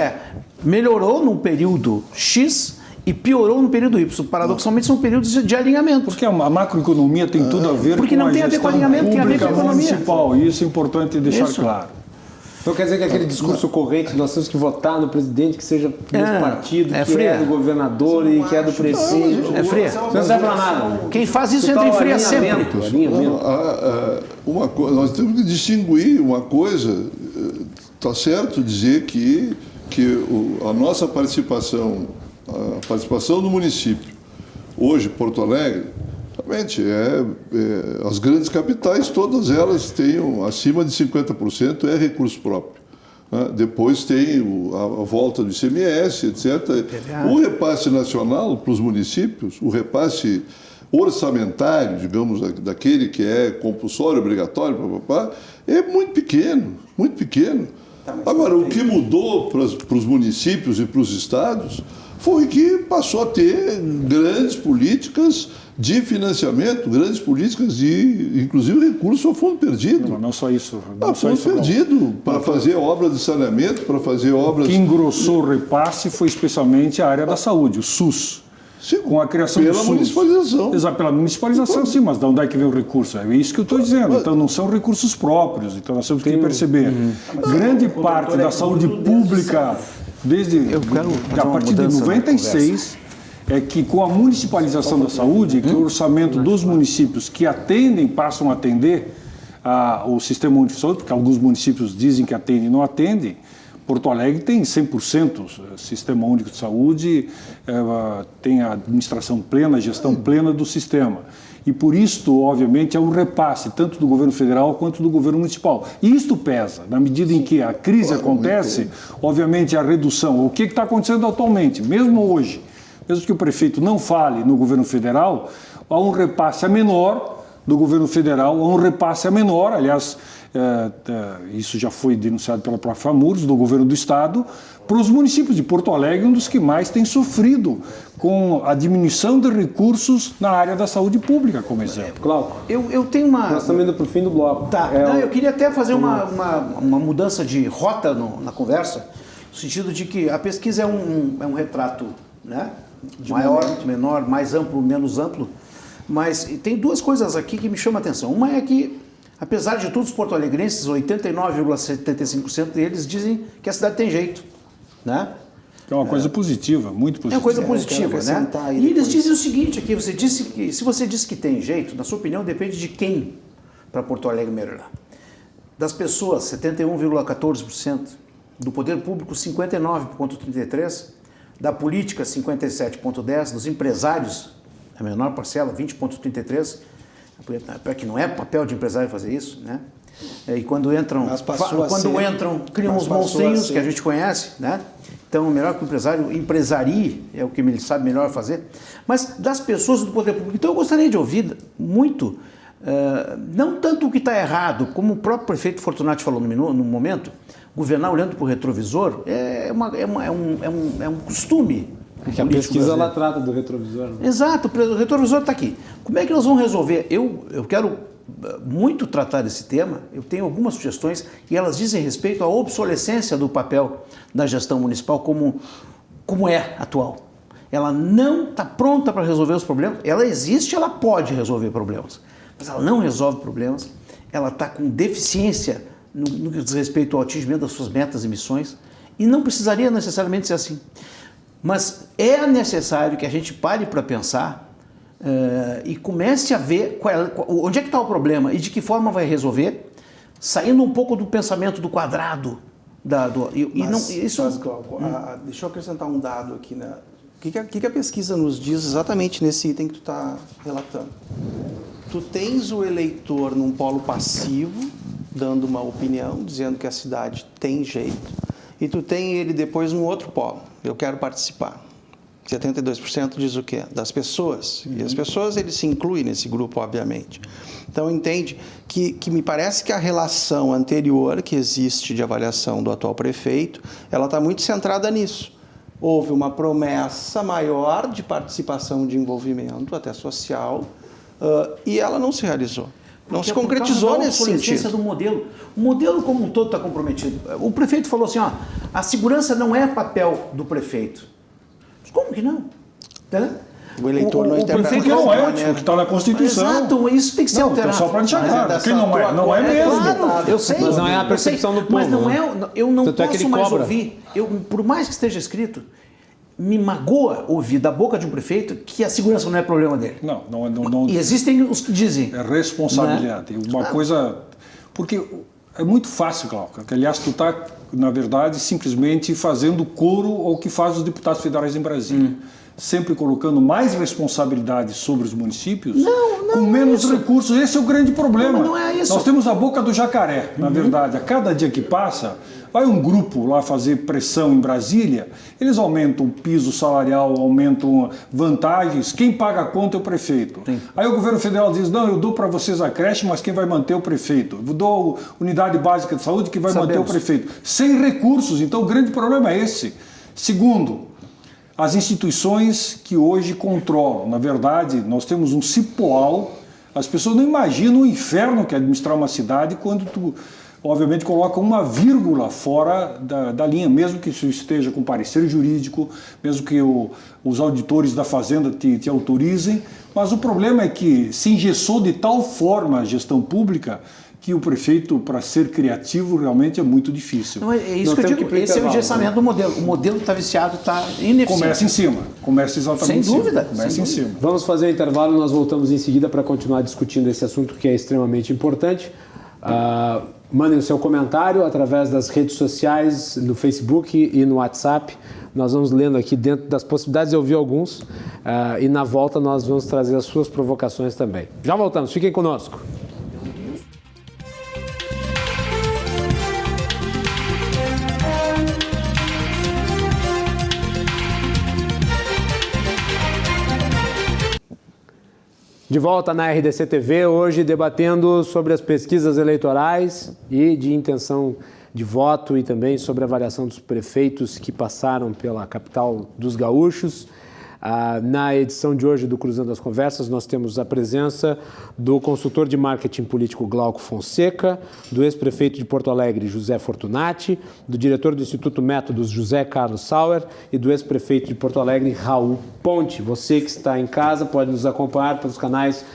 melhorou num período X e piorou no período Y. Paradoxalmente são períodos de alinhamento. Porque a macroeconomia tem tudo a ver porque com não tem a ver com alinhamento, tem a ver com a economia. Municipal, e isso é importante deixar claro. Então quer dizer que aquele discurso corrente, nós temos que votar no presidente que seja do partido, que fria. é do governador e que é do prefeito. É fria. Não serve para nada. Quem faz isso entra em fria sempre. Nós temos que distinguir uma coisa. Está certo dizer que a nossa participação, a participação do município, hoje Porto Alegre, realmente, as grandes capitais, todas elas têm acima de 50% é recurso próprio. Né? Depois tem a volta do ICMS, etc. O repasse nacional para os municípios, o repasse orçamentário, digamos, daquele que é compulsório, obrigatório, é muito pequeno, muito pequeno. Agora, o que mudou para os municípios e para os estados foi que passou a ter grandes políticas de financiamento, grandes políticas de, inclusive, recurso ao fundo perdido. Não só isso. Fundo perdido, para fazer obras de saneamento, para fazer obras... O que engrossou o repasse foi especialmente a área da saúde, o SUS. Sim, com a criação do SUS. Pela municipalização. Exato, pela municipalização, sim, mas de onde é que vem o recurso? É isso que eu estou dizendo. Então, não são recursos próprios. Então, nós temos que perceber. Grande parte da saúde pública, a partir de 96... é que com a municipalização da saúde, que o orçamento dos municípios que atendem, passam a atender o Sistema Único de Saúde, porque alguns municípios dizem que atendem e não atendem. Porto Alegre tem 100% Sistema Único de Saúde, tem a administração plena, a gestão plena do sistema. E por isso, obviamente, é um repasse, tanto do governo federal quanto do governo municipal. E isto pesa, na medida em que a crise acontece, obviamente a redução. O que está acontecendo atualmente, mesmo hoje? Mesmo que o prefeito não fale no governo federal, há um repasse a menor do governo federal, há um repasse a menor, aliás, isso já foi denunciado pela própria FAMURS, do governo do estado, para os municípios de Porto Alegre, um dos que mais tem sofrido com a diminuição de recursos na área da saúde pública, como exemplo. Glauco, eu tenho uma... nós estamos indo para o fim do bloco. Tá, eu queria até fazer uma mudança de rota na conversa, no sentido de que a pesquisa é um retrato, né? Maior, menor, mais amplo, menos amplo, mas tem duas coisas aqui que me chamam a atenção. Uma é que, apesar de todos os porto-alegrenses, 89,75% deles dizem que a cidade tem jeito, né? É uma coisa positiva, muito positiva. É uma coisa eu positiva, quero né? acrescentar aí E eles depois. dizem o seguinte aqui, se você disse que tem jeito, na sua opinião, depende de quem para Porto Alegre melhorar. Das pessoas, 71,14%, do poder público, 59,33%, da política, 57,10%, dos empresários, a menor parcela, 20,33%, que não é papel de empresário fazer isso, né? E quando entram, Mas passou a ser. criam Mas os passou a monstrinhos ser. que a gente conhece, né? Então, melhor que o empresário empresarie, é o que ele sabe melhor fazer. Mas das pessoas do poder público. Então, eu gostaria de ouvir muito, não tanto o que está errado, como o próprio prefeito Fortunati falou no momento, governar olhando para o retrovisor é um costume. É que a pesquisa ela trata do retrovisor. Né? Exato, o retrovisor está aqui. Como é que nós vamos resolver? Eu quero muito tratar desse tema, eu tenho algumas sugestões e elas dizem respeito à obsolescência do papel da gestão municipal como é atual. Ela não está pronta para resolver os problemas, ela existe, ela pode resolver problemas, mas ela não resolve problemas, ela está com deficiência no que diz respeito ao atingimento das suas metas e missões e não precisaria necessariamente ser assim. Mas é necessário que a gente pare para pensar e comece a ver onde é que está o problema e de que forma vai resolver, saindo um pouco do pensamento do quadrado. Glauco, deixa eu acrescentar um dado aqui. Né? O que a pesquisa nos diz exatamente nesse item que tu está relatando? Tu tens o eleitor num polo passivo, dando uma opinião, dizendo que a cidade tem jeito, e tu tem ele depois num outro polo, eu quero participar. 72% diz o quê? Das pessoas. E as pessoas, ele se inclui nesse grupo, obviamente. Então, entende que me parece que a relação anterior que existe de avaliação do atual prefeito, ela está muito centrada nisso. Houve uma promessa maior de participação, de envolvimento, até social, e ela não se realizou. Não se concretizou nesse sentido. Do modelo. O modelo como um todo está comprometido. O prefeito falou assim, a segurança não é papel do prefeito. Mas como que não? O eleitor não interpreta prefeito não é, o que está na Constituição. Exato, isso tem que ser alterado. Só para deixar claro, quem não é mesmo. Claro, eu sei. Mas não é a percepção do povo. Mas não eu não Tanto é que posso ele mais cobra. ouvir, por mais que esteja escrito, me magoa ouvir da boca de um prefeito que a segurança não é problema dele. Não. E existem os que dizem. É responsabilidade. Né? Uma coisa... Porque é muito fácil, Glauco. Aliás, tu está, na verdade, simplesmente fazendo coro ao que faz os deputados federais em Brasília. Sempre colocando mais responsabilidade sobre os municípios com menos recursos. Esse é o grande problema. Não é isso. Nós temos a boca do jacaré, na verdade. A cada dia que passa, vai um grupo lá fazer pressão em Brasília, eles aumentam o piso salarial, aumentam vantagens, quem paga a conta é o prefeito. Sim. Aí o governo federal diz, não, eu dou para vocês a creche, mas quem vai manter é o prefeito. Eu dou a unidade básica de saúde, que vai manter o prefeito. Sem recursos, então o grande problema é esse. Segundo, as instituições que hoje controlam. Na verdade, nós temos um cipoal. As pessoas não imaginam o inferno que é administrar uma cidade quando tu, obviamente, coloca uma vírgula fora da linha, mesmo que isso esteja com parecer jurídico, mesmo que os auditores da Fazenda te autorizem. Mas o problema é que se engessou de tal forma a gestão pública que o prefeito, para ser criativo, realmente é muito difícil. Não, é isso que eu digo, esse é o engessamento do modelo. O modelo está viciado, está ineficiente. Começa em cima, começa exatamente sem dúvida, começa em cima. Vamos fazer o intervalo, nós voltamos em seguida para continuar discutindo esse assunto que é extremamente importante. Mandem o seu comentário através das redes sociais, no Facebook e no WhatsApp. Nós vamos lendo aqui dentro das possibilidades, eu vi alguns, e na volta nós vamos trazer as suas provocações também. Já voltamos, fiquem conosco. De volta na RDC TV, hoje debatendo sobre as pesquisas eleitorais e de intenção de voto e também sobre a avaliação dos prefeitos que passaram pela capital dos gaúchos. Na edição de hoje do Cruzando as Conversas, nós temos a presença do consultor de marketing político Glauco Fonseca, do ex-prefeito de Porto Alegre, José Fortunati, do diretor do Instituto Métodos, José Carlos Sauer, e do ex-prefeito de Porto Alegre, Raul Ponte. Você que está em casa pode nos acompanhar pelos canais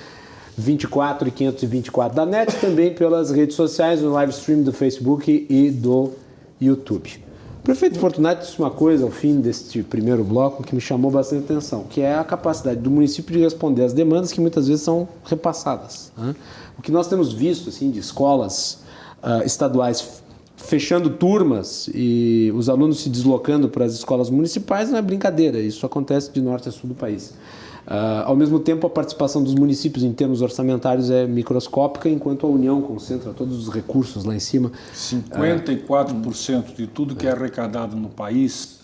24 e 524 da NET, também pelas redes sociais, no live stream do Facebook e do YouTube. prefeito Fortunati disse uma coisa ao fim deste primeiro bloco que me chamou bastante atenção, que é a capacidade do município de responder às demandas que muitas vezes são repassadas, né? O que nós temos visto assim, de escolas estaduais fechando turmas e os alunos se deslocando para as escolas municipais não é brincadeira, isso acontece de norte a sul do país. Ao mesmo tempo, a participação dos municípios em termos orçamentários é microscópica, enquanto a União concentra todos os recursos lá em cima. 54% de tudo que é arrecadado no país,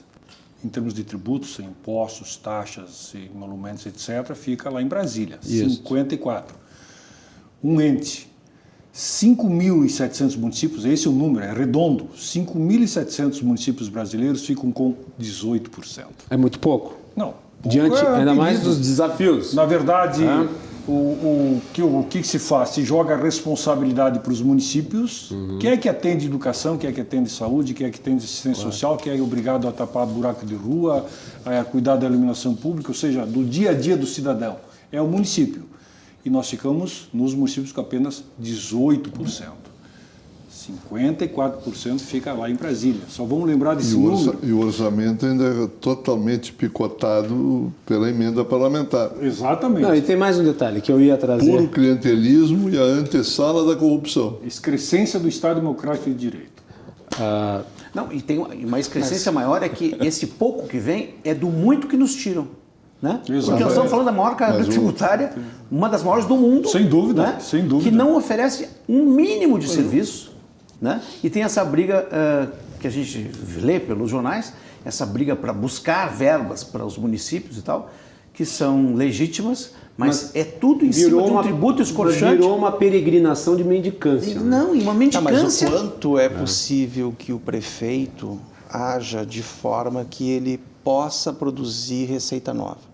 em termos de tributos, impostos, taxas, emolumentos, etc., fica lá em Brasília. Isso. 54%. Um ente, 5.700 municípios, esse é o número, é redondo, 5.700 municípios brasileiros ficam com 18%. É muito pouco. Não. Diante, ainda mais dos desafios. Na verdade, o que se faz? Se joga a responsabilidade para os municípios. Quem é que atende educação, quem é que atende saúde, quem é que atende assistência social, quem é obrigado a tapar buraco de rua, a cuidar da iluminação pública, ou seja, do dia a dia do cidadão. É o município. E nós ficamos nos municípios com apenas 18%. 54% fica lá em Brasília. Só vamos lembrar desse número. E o orçamento ainda é totalmente picotado pela emenda parlamentar. Exatamente. Não, e tem mais um detalhe que eu ia trazer. Puro clientelismo e a antessala da corrupção. Excrescência do Estado Democrático de Direito. Não, e tem uma excrescência maior, é que esse pouco que vem é do muito que nos tiram. Né? Porque nós estamos falando da maior carga tributária, uma das maiores do mundo. Sem dúvida, né? sem dúvida. Que não oferece um mínimo de serviço. Né? E tem essa briga que a gente lê pelos jornais, essa briga para buscar verbas para os municípios e tal, que são legítimas, mas é tudo em cima de um tributo escorchante. Virou uma peregrinação de mendicância. Não, e uma mendicância. Mas o quanto é possível que o prefeito haja de forma que ele possa produzir receita nova?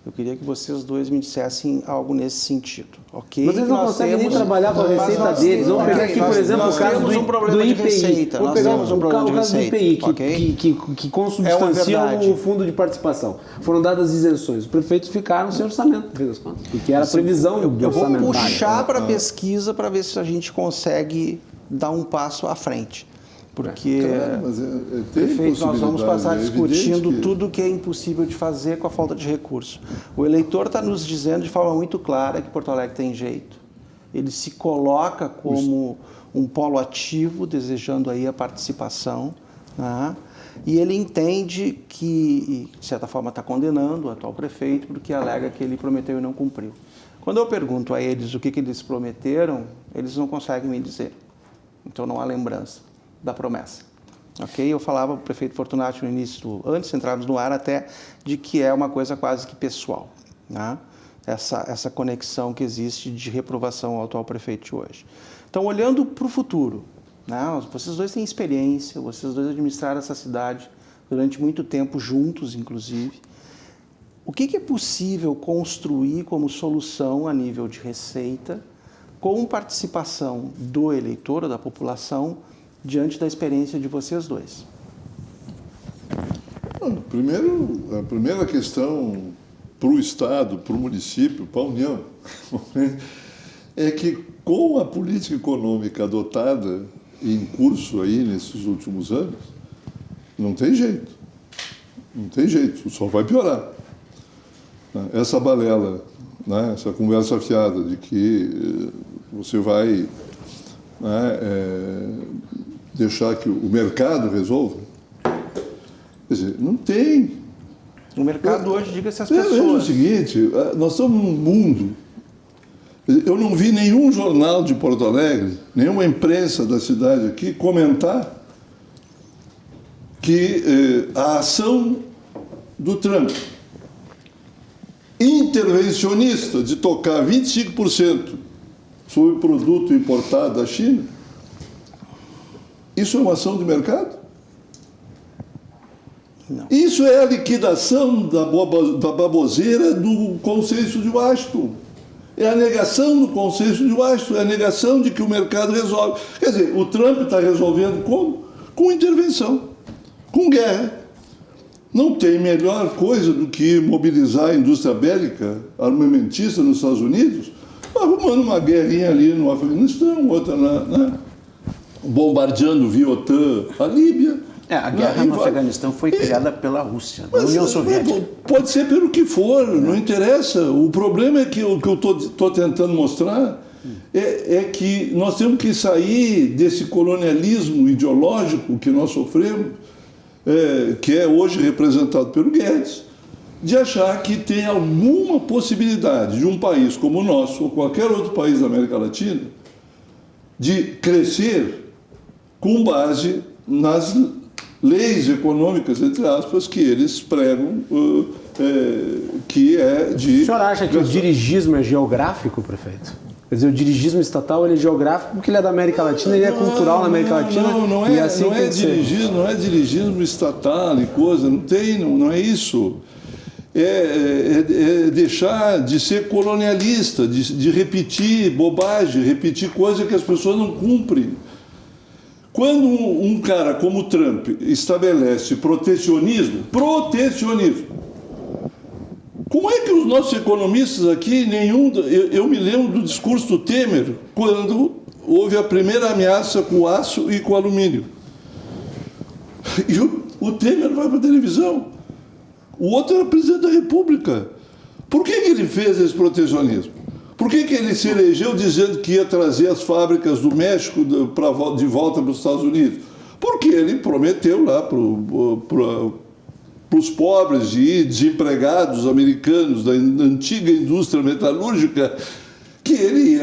Eu queria que vocês dois me dissessem algo nesse sentido, ok? Mas eles não conseguem nem trabalhar com a receita deles. Vamos pegar aqui, por exemplo, o caso do IPI. Vamos pegar o caso do IPI, que consubstanciam o fundo de participação. Foram dadas isenções. Os prefeitos ficaram sem orçamento, no fim das contas, porque era a previsão do orçamentário. Eu vou puxar para a pesquisa para ver se a gente consegue dar um passo à frente. Porque, claro, mas prefeito, nós vamos passar discutindo que... tudo que é impossível de fazer com a falta de recurso. O eleitor está nos dizendo de forma muito clara que Porto Alegre tem jeito. Ele se coloca como um polo ativo, desejando aí a participação, né? E ele entende que, de certa forma, está condenando o atual prefeito porque alega que ele prometeu e não cumpriu. Quando eu pergunto a eles o que eles prometeram, eles não conseguem me dizer. Então não há lembrança da promessa. Ok? Eu falava para o prefeito Fortunati no início, antes de entrarmos no ar até, de que é uma coisa quase que pessoal, né? Essa conexão que existe de reprovação ao atual prefeito de hoje. Então, olhando para o futuro, né? Vocês dois têm experiência, vocês dois administraram essa cidade durante muito tempo, juntos, inclusive. O que é possível construir como solução a nível de receita, com participação do eleitor ou da população, diante da experiência de vocês dois? Primeiro, a primeira questão para o Estado, para o município, para a União, é que com a política econômica adotada e em curso aí nesses últimos anos, não tem jeito. Não tem jeito, só vai piorar. Essa balela, né, essa conversa fiada de que você vai deixar que o mercado resolva. Quer dizer, não tem. O mercado hoje, diga-se as pessoas. Veja o seguinte, nós estamos num mundo. Eu não vi nenhum jornal de Porto Alegre, nenhuma imprensa da cidade aqui comentar que a ação do Trump, intervencionista, de tocar 25% sobre produto importado da China, isso é uma ação de mercado? Não. Isso é a liquidação da baboseira do consenso de Washington. É a negação do consenso de Washington, é a negação de que o mercado resolve. Quer dizer, o Trump está resolvendo como? Com intervenção, com guerra. Não tem melhor coisa do que mobilizar a indústria bélica armamentista nos Estados Unidos, arrumando uma guerrinha ali no Afeganistão, outra bombardeando via OTAN a Líbia. A guerra no Afeganistão foi criada pela Rússia, da União Soviética. Pode ser pelo que for, não interessa. O problema é que o que eu estou tentando mostrar é que nós temos que sair desse colonialismo ideológico que nós sofremos, que é hoje representado pelo Guedes, de achar que tem alguma possibilidade de um país como o nosso, ou qualquer outro país da América Latina, de crescer com base nas leis econômicas, entre aspas, que eles pregam, que é de... O senhor acha que o dirigismo é geográfico, prefeito? Quer dizer, o dirigismo estatal ele é geográfico porque ele é da América Latina, ele é cultural na América Latina. Não é dirigismo estatal e coisa, não é isso. É deixar de ser colonialista, de repetir bobagem, repetir coisa que as pessoas não cumprem. Quando um cara como Trump estabelece protecionismo, como é que os nossos economistas aqui, eu me lembro do discurso do Temer, quando houve a primeira ameaça com o aço e com o alumínio. E o Temer vai para a televisão. O outro era presidente da República. Por que ele fez esse protecionismo? Por que ele se elegeu dizendo que ia trazer as fábricas do México de volta para os Estados Unidos? Porque ele prometeu lá para os pobres e desempregados americanos da antiga indústria metalúrgica que ele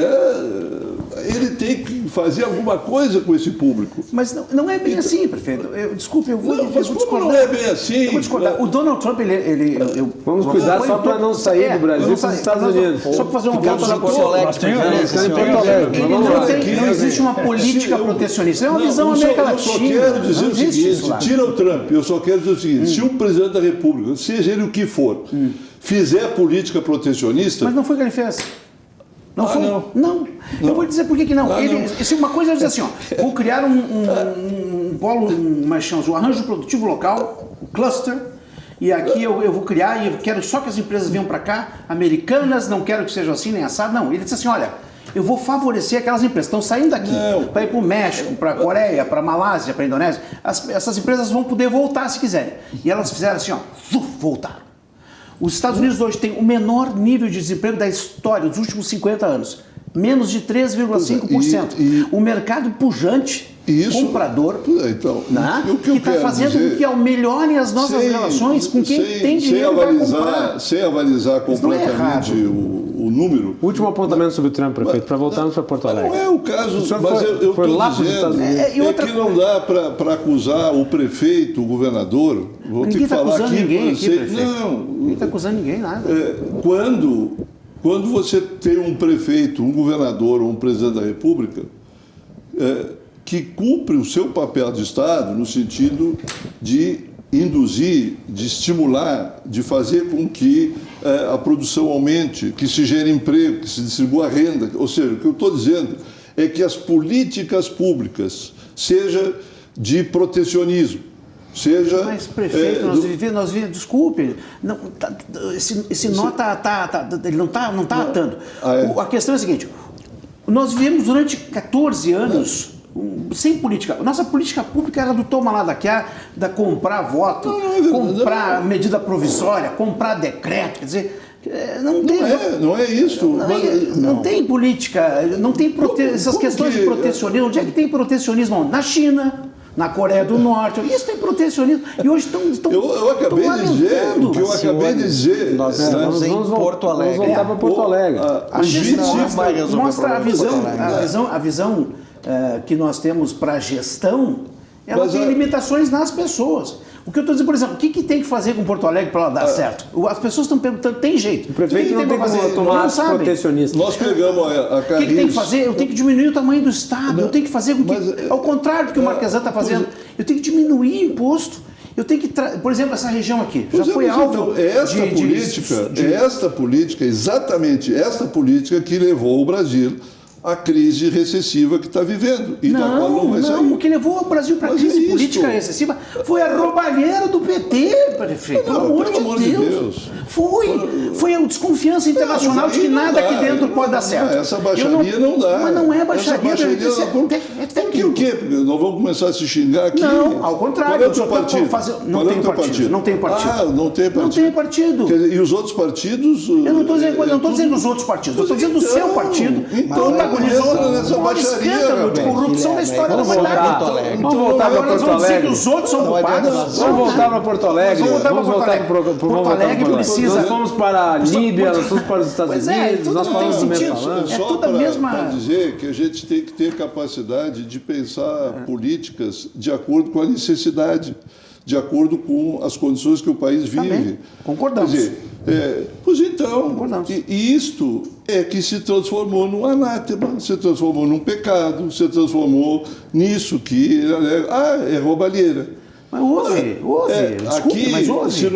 tem que fazer alguma coisa com esse público. Mas não é bem assim, prefeito. Desculpe, eu vou discordar. Não é bem assim? Eu vou discordar. O Donald Trump, Vamos cuidar só para não sair do Brasil para os Estados Unidos. Só para fazer uma volta na Porto Alegre. Não existe uma política protecionista. É uma visão América Latina. Eu só quero dizer o seguinte, tira o Trump, eu só quero dizer o seguinte, se um presidente da República, seja ele o que for, fizer política protecionista... Mas não foi o que ele fez. Não foi? Não. Eu vou dizer por que não. Uma coisa é dizer assim, vou criar um polo, um arranjo produtivo local, um cluster, e aqui eu vou criar e quero só que as empresas venham para cá, americanas, não quero que seja assim nem assado. Não, ele disse assim, olha, eu vou favorecer aquelas empresas que estão saindo daqui para ir para o México, para a Coreia, para a Malásia, para a Indonésia. Essas empresas vão poder voltar se quiserem. E elas fizeram assim, voltaram. Os Estados Unidos hoje têm o menor nível de desemprego da história dos últimos 50 anos. Menos de 3,5%. O mercado pujante, comprador, que está fazendo com que melhorem as nossas relações com quem tem dinheiro para comprar. Sem avalizar completamente o número. Último apontamento sobre o Trump, prefeito, para voltarmos para Porto Alegre. Não é o caso, mas eu estou dizendo que não dá para acusar o prefeito, o governador. Ninguém está acusando ninguém aqui, prefeito. Ninguém está acusando ninguém, nada. Quando você tem um prefeito, um governador ou um presidente da República que cumpre o seu papel de Estado no sentido de induzir, de estimular, de fazer com que a produção aumente, que se gere emprego, que se distribua renda. Ou seja, o que eu estou dizendo é que as políticas públicas, seja de protecionismo, seja... Mas, prefeito, desculpe, não, esse nó ele não está atando. A questão é a seguinte, nós vivemos durante 14 anos sem política. Nossa política pública era do toma lá da cá, da comprar voto, comprar medida provisória, comprar decreto, quer dizer... Não é isso. Não tem política, não tem essas questões de protecionismo. Onde é que tem protecionismo? Na China, na Coreia do Norte. Isso tem protecionismo. E hoje estão eu acabei de dizer, o que eu acabei de dizer. Nós estamos em Porto Alegre. Vamos voltar para Porto Alegre. Mostra a visão que nós temos para a gestão, ela tem limitações nas pessoas. O que eu estou dizendo, por exemplo, o que tem que fazer com Porto Alegre para ela dar certo? As pessoas estão perguntando, tem jeito. O prefeito não tem como tomar atos protecionistas. Nós pegamos a Carris... O que tem que fazer? Eu tenho que diminuir o tamanho do Estado, eu tenho que fazer com que... Ao contrário do que o Marquesan está fazendo, eu tenho que diminuir imposto. Eu tenho que... Por exemplo, essa região aqui, já foi alvo esta política, exatamente esta política que levou o Brasil a crise recessiva que está vivendo e da qual não vai sair. O que levou o Brasil para a crise política recessiva foi a roubalheira do PT, prefeito. Pelo amor de Deus. Foi a desconfiança internacional de que nada aqui dentro pode dar certo. Essa baixaria não dá. Mas não é baixaria. É Aqui o quê? Porque nós vamos começar a se xingar aqui? Não, ao contrário. Qual é o teu partido? Não tem partido. Não tem partido. Ah, não tem partido. Não tem partido. Quer dizer, e os outros partidos... Eu não estou dizendo os outros partidos, eu estou dizendo o seu partido. Então, protagonizou nessa um baixaria, escândalo de rapaz. corrupção da história da humanidade. Vamos voltar para Porto Alegre. Os outros são culpados. Vamos voltar para Porto Alegre. Vamos voltar para Porto Alegre. Nós fomos para a Líbia, nós fomos para os Estados Unidos, nós falamos do Mensalão. É tudo a mesma... Para dizer que a gente tem que ter capacidade de pensar políticas de acordo com a necessidade, de acordo com as condições que o país vive. Também. Concordamos. Quer dizer, pois então, e isto é que se transformou num anátema, se transformou num pecado, se transformou nisso que é roubalheira. Mas houve. Desculpe, aqui, mas houve.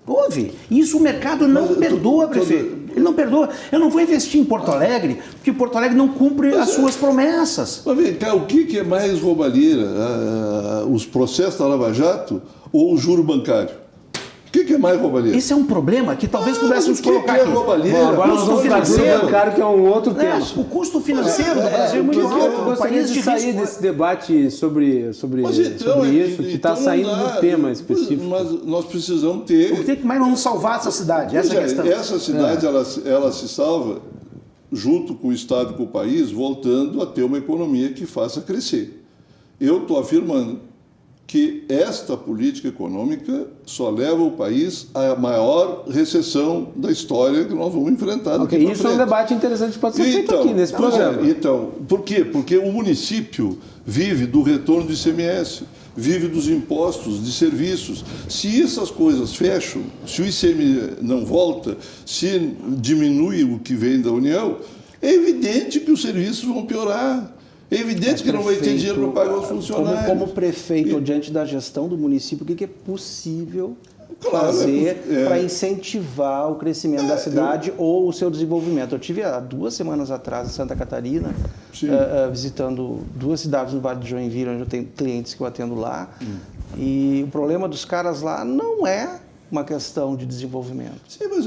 Houve. Isso o mercado não perdoa, prefeito. Ele não perdoa. Eu não vou investir em Porto Alegre, porque Porto Alegre não cumpre as suas promessas. Mas vem cá, o que é mais roubalheira? Os processos da Lava Jato ou o juro bancário? O que é mais roubalheira? Esse é um problema que talvez pudéssemos colocar que é aqui. roubalheira? Bom, agora nós Custo vamos para o financeiro. juro bancário, que é um outro tema. O custo financeiro do Brasil é muito Eu alto. Um gostaria país de sair risco. desse debate sobre isso, que está saindo do tema específico. Mas nós precisamos ter... O que mais vamos salvar essa cidade? Essa é a questão. Essa cidade, ela se salva junto com o Estado e com o país, voltando a ter uma economia que faça crescer. Eu estou afirmando que esta política econômica só leva o país à maior recessão da história que nós vamos enfrentar. Ok, isso é um debate interessante que pode ser feito aqui nesse programa. Então, por quê? Porque o município vive do retorno do ICMS, vive dos impostos de serviços. Se essas coisas fecham, se o ICMS não volta, se diminui o que vem da União, é evidente que os serviços vão piorar. É evidente que não vai ter dinheiro para pagar os funcionários. Como prefeito, diante da gestão do município, o que é possível fazer para incentivar o crescimento da cidade ou o seu desenvolvimento? Eu tive há 2 semanas atrás em Santa Catarina, visitando 2 cidades no Vale de Joinville, onde eu tenho clientes que eu atendo lá. E o problema dos caras lá não é uma questão de desenvolvimento. Sim, mas,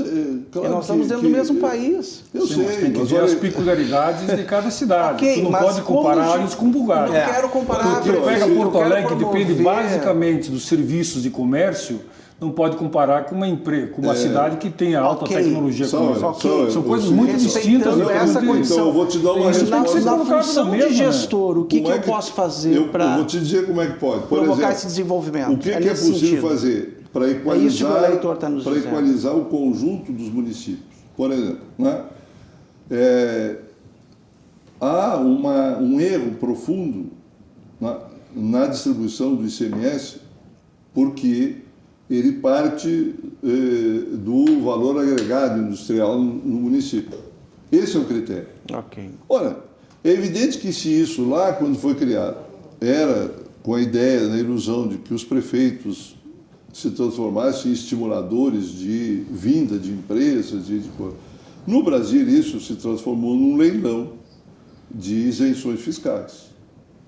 claro, nós estamos dentro do mesmo país. Eu sei, tem que ver as peculiaridades de cada cidade. Ok, tu não mas pode comparar isso com Bulgária. Não quero comparar. Porque pega Porto Alegre, que depende promover... basicamente dos serviços de comércio, não pode comparar com uma cidade que tem alta tecnologia. São coisas muito distintas. Essa condição. Então, eu vou te dar uma resposta. Na função de gestor, o que eu posso fazer para eu vou te dizer como é que pode. Por provocar exemplo, esse desenvolvimento? O que é possível fazer para equalizar o conjunto dos municípios? Por exemplo, né? Há um erro profundo na distribuição do ICMS, porque ele parte do valor agregado industrial no município. Esse é o critério. Ok. Ora, é evidente que se isso lá, quando foi criado, era com a ideia, na ilusão de que os prefeitos se transformassem em estimuladores de vinda de empresas, no Brasil isso se transformou num leilão de isenções fiscais,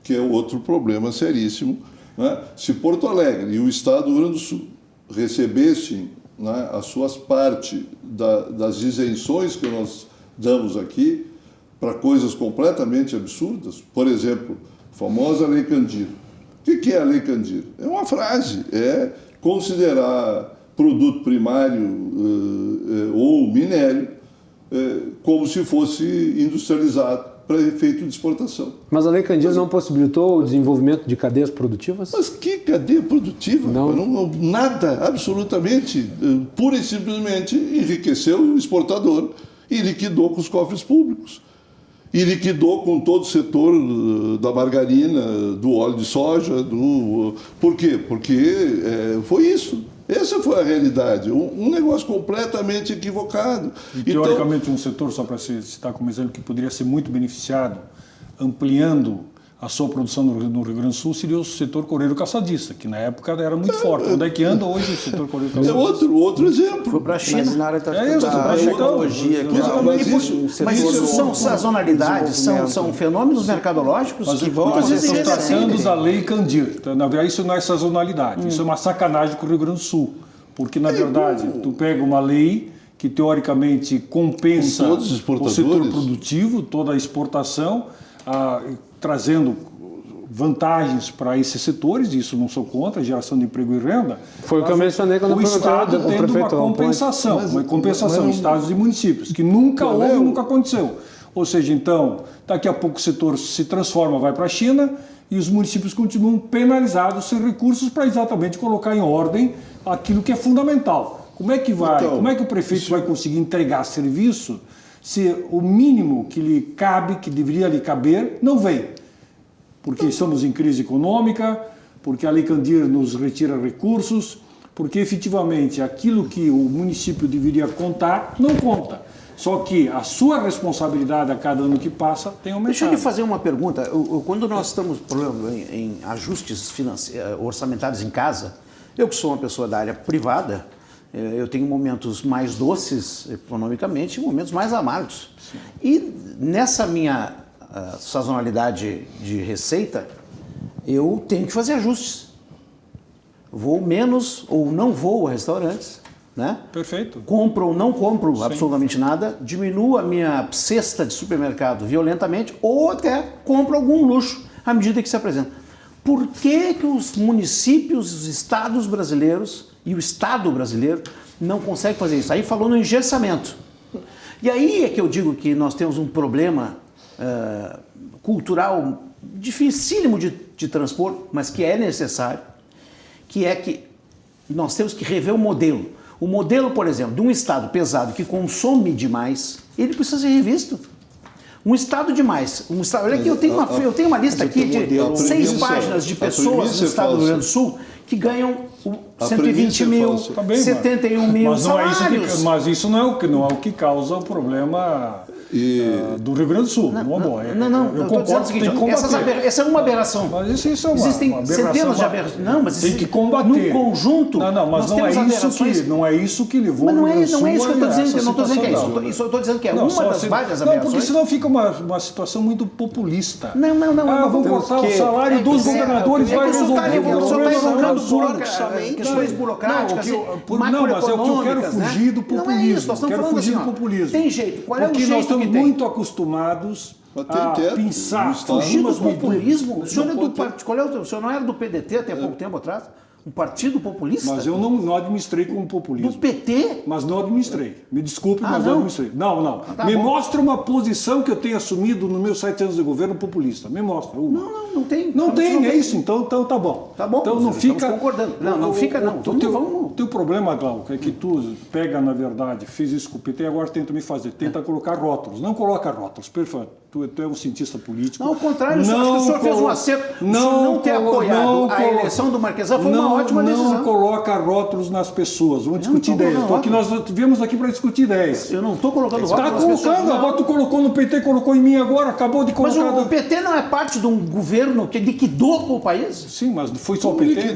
que é outro problema seríssimo. Né? Se Porto Alegre e o Estado do Rio Grande do Sul recebessem, né, as suas partes das isenções que nós damos aqui para coisas completamente absurdas, por exemplo, a famosa Lei Candir. O que é a Lei Candir? É uma frase, é considerar produto primário ou minério como se fosse industrializado para efeito de exportação. Mas a Lei Candir não possibilitou o desenvolvimento de cadeias produtivas? Mas que cadeia produtiva? Não, nada, absolutamente. Pura e simplesmente enriqueceu o exportador e liquidou com os cofres públicos. E liquidou com todo o setor da margarina, do óleo de soja. Por quê? Porque foi isso. Essa foi a realidade. Um negócio completamente equivocado. E, teoricamente, um setor, só para citar como exemplo, que poderia ser muito beneficiado, ampliando a sua produção no Rio Grande do Sul, seria o setor coreiro-caçadista, que na época era muito forte. Onde é que anda hoje o setor coreiro-caçadista? É outro exemplo. Foi para a China. Mas na área da tecnologia. Mas isso são sazonalidades, são fenômenos mercadológicos que vão Nós acontecer estamos tratando sempre. da Lei Candir. Então, na verdade, isso não é sazonalidade, isso é uma sacanagem com o Rio Grande do Sul. Porque, na verdade, tu pega uma lei que, teoricamente, compensa o setor produtivo, toda a exportação, trazendo vantagens para esses setores, isso não sou contra, geração de emprego e renda. Foi o que eu mencionei quando o Estado tendo uma compensação em estados e municípios, que nunca houve e nunca aconteceu. Ou seja, então, daqui a pouco o setor se transforma, vai para a China, e os municípios continuam penalizados sem recursos para exatamente colocar em ordem aquilo que é fundamental. Como é que vai? Como é que o prefeito vai conseguir entregar serviço se o mínimo que lhe cabe, que deveria lhe caber, não vem? Porque estamos em crise econômica, porque a Lei Candir nos retira recursos, porque efetivamente aquilo que o município deveria contar, não conta. Só que a sua responsabilidade a cada ano que passa tem aumentado. Deixa eu lhe fazer uma pergunta. Quando nós estamos, por exemplo, em ajustes orçamentários em casa, eu que sou uma pessoa da área privada, eu tenho momentos mais doces economicamente e momentos mais amargos. Sim. E nessa minha sazonalidade de receita, eu tenho que fazer ajustes. Vou menos ou não vou a restaurantes. Né? Perfeito. Compro ou não compro absolutamente nada, diminuo a minha cesta de supermercado violentamente ou até compro algum luxo à medida que se apresenta. Por que os municípios, os estados brasileiros e o Estado brasileiro não conseguem fazer isso? Aí falou no engessamento. E aí é que eu digo que nós temos um problema cultural dificílimo de transpor, mas que é necessário, que é que nós temos que rever o modelo. O modelo, por exemplo, de um Estado pesado que consome demais, ele precisa ser revisto. Um Estado demais. Olha aqui, eu tenho uma lista aqui de 6 páginas de pessoas no Estado do Rio Grande do Sul que ganham 120 mil, 71 mil salários. Mas isso não é o que causa o problema do Rio Grande do Sul. Eu concordo que tem que combater. Essa é uma aberração. Mas isso é uma Existem aberração. centenas de aberrações. Não, mas tem que combater. No conjunto, mas não é isso que levou mas o Rio Grande do Sul. Não é isso que eu estou dizendo, eu não estou dizendo que é isso. Isso eu estou dizendo que é uma das várias aberrações. Não, porque senão fica uma situação muito populista. Não. Vamos cortar o salário dos governadores, vai resolver o problema. Você está evocando questões burocráticas, mas é o que eu quero fugir do populismo. Quero fugir do populismo. Tem jeito. Qual é o jeito? Porque nós estamos muito acostumados a pensar. Fugir do populismo? O senhor é do partido. O senhor não era do PDT até pouco tempo atrás? Um partido populista? Mas eu não administrei como populismo. Do PT? Mas não administrei. Me desculpe, mas não administrei. Não. Me mostra uma posição que eu tenha assumido nos meus 7 anos de governo populista. Me mostra uma. Não tem. Não tem, é isso. Então tá bom. Tá bom. Então não fica. Concordando. Não fica, não. O teu problema, Glauco, é que tu pega, na verdade, fez isso com o PT e agora tenta me fazer. Tenta colocar rótulos. Não coloca rótulos, perfeito. Tu é um cientista político. Não, ao contrário, acho que o senhor fez um acerto. Não ter apoiado a eleição do Marquesan foi uma ótima decisão. Não coloca rótulos nas pessoas. Vamos discutir ideias. Nós viemos aqui para discutir ideias. Eu não estou colocando rótulos nas pessoas. Está colocando. Agora tu colocou no PT, colocou em mim agora, acabou de colocar. Mas o PT não é parte de um governo que liquidou o país? Sim, mas foi só o PT?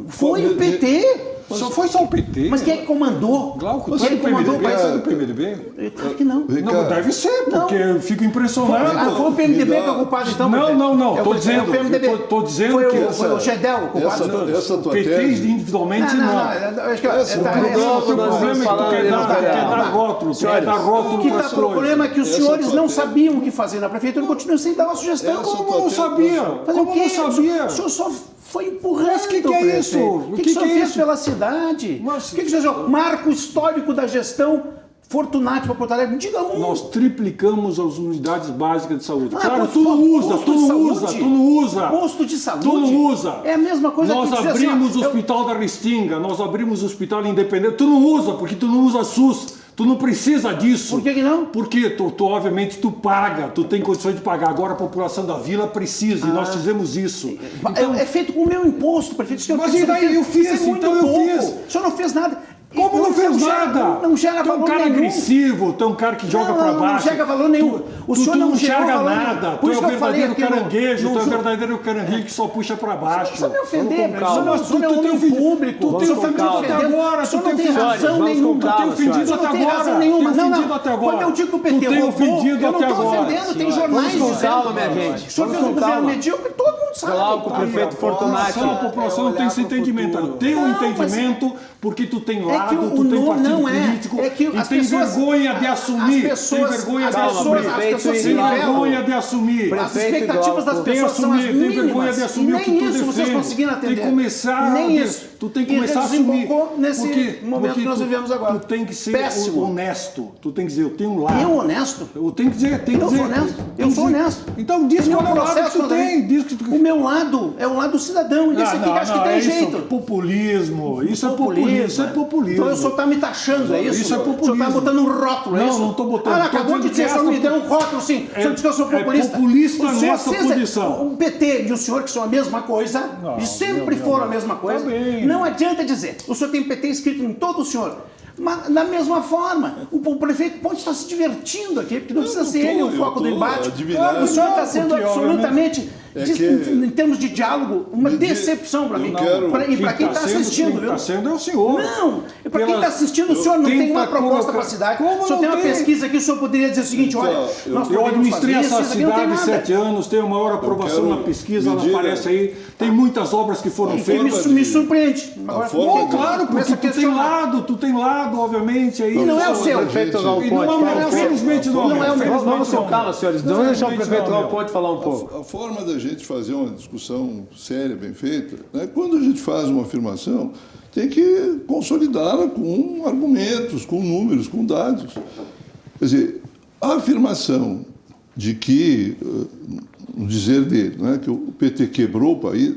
Foi o PT. Foi só o PT. Mas quem é que comandou? Glauco, tu é do PMDB? Você é do PMDB? Claro que não. Não, deve ser, porque eu fico impressionado. Foi o PMDB que é o culpado, então? Não. Estou dizendo que... Foi o Gedel o culpado de todos. O PT individualmente não. Acho que o problema é que tu quer dar rótulo. Tu quer dar rótulo para as coisas. O problema é que os senhores não sabiam o que fazer na prefeitura e continuam sem dar uma sugestão. Como não sabia? Como não sabia? O senhor só foi empurrando. Mas o que é isso? O que o senhor fez pela cidade? O que o senhor fez? Marco histórico da gestão Fortunati para Porto Alegre. Diga um. Nós triplicamos as unidades básicas de saúde. Claro, tu não usa. Posto de saúde. Tu não usa. É a mesma coisa nós que Nós abrimos o Hospital da Restinga, nós abrimos o Hospital Independente. Tu não usa, porque tu não usa SUS. Tu não precisa disso. Por que não? Porque tu obviamente, tu paga, tu tem condições de pagar. Agora a população da vila precisa, e nós fizemos isso. Então, é feito com o meu imposto, prefeito. Mas e daí eu fiz, então eu fiz. O senhor não fez nada. Como não fez nada? Não gera valor nenhum. Tu é um cara agressivo, tu é um cara que joga pra baixo. Não gera valor nenhum. O senhor não enxerga nada. Tu é o verdadeiro caranguejo, tu é o verdadeiro caranguejo que só puxa pra baixo. Você me ofender, mas tu é um homem público. Tu tem ofendido até agora. Tu não tem razão nenhuma. Tu tem ofendido até agora. Não. Quando eu digo que o PT roubou, eu não estou ofendendo. Tem jornais dizendo. Calma, minha gente. O senhor fez um governo medíocre, todo mundo sabe. Glauco, prefeito Fortunati. A população não tem esse entendimento. Tem um entendimento porque tu tem lado, que tu tem partido não é. político É que e as tem pessoas- vergonha de assumir. as pessoas- tem vergonha as de pessoas- assumir. as pessoas se Tem revelam. vergonha de assumir. As Prefeito expectativas das Glauco. Tem pessoas são as assumir, tem vergonha mínimas. de assumir E o que nem tu isso vocês defende. conseguiram atender. Tem que começar. Nem isso. Tu tem que E começar a assumir. desembocou nesse momento que nós tu- vivemos agora. Tu tem que ser Péssimo. honesto. Tu tem que dizer, eu tenho um lado. Eu honesto? Eu tenho que dizer, tem que Eu dizer. sou honesto. tem Eu que sou dizer. honesto. Então diz Meu qual é o lado que processo tu tem. Diz que tu... O meu lado é o lado cidadão. Esse aqui que acha que tem é jeito. Isso, populismo. Isso é populismo. Isso é populismo. Então o senhor está me taxando, é isso? Isso é O senhor populismo. está botando um rótulo, é Não, isso? não estou botando. Ah, Estou acabou de dizendo dizer, o que senhor me essa- deu um rótulo, sim. O senhor disse que eu sou é populista. populista O senhor nessa precisa- posição. O PT e o senhor, que são a mesma coisa, e sempre foram a mesma coisa, bem. não adianta dizer. O senhor tem PT escrito em todo o senhor. Mas, da mesma forma, o prefeito pode estar se divertindo aqui, porque não precisa ser ele o foco do embate. admirado. O senhor está sendo Porque, absolutamente, É que- em termos de diálogo, uma decepção para eu mim. quero- E para quem está assistindo, Quem viu? está sendo é o senhor. Não, para quem Pela- está assistindo, o senhor não tem uma Tenta proposta colocar- para a cidade. Como O senhor não tem uma tem? pesquisa aqui, o senhor poderia dizer o seguinte, olha, nós Eu podemos administrei fazer essa isso aqui não tem cidade nada. 7 anos, tenho a maior aprovação quero na pesquisa, ela medir, aparece aí. Tem muitas obras que foram E feitas. me surpreende. Agora, forma de- Claro, começa porque a questionar. tu tem lado, obviamente. Aí, E não é o seu. Prefeito Gente, Galponte, E não é o fala meu, um pouco. infelizmente não é o Não meu. é o meu. Infelizmente Vamos com não é o calma, meu. senhores. Vamos deixar o prefeito Não, não. Galponte falar um pouco. A forma da gente fazer uma discussão séria, bem feita, né? Quando a gente faz uma afirmação, tem que consolidá-la com argumentos, com números, com dados. Quer dizer, a afirmação de que, no dizer dele, né, que o PT quebrou o país,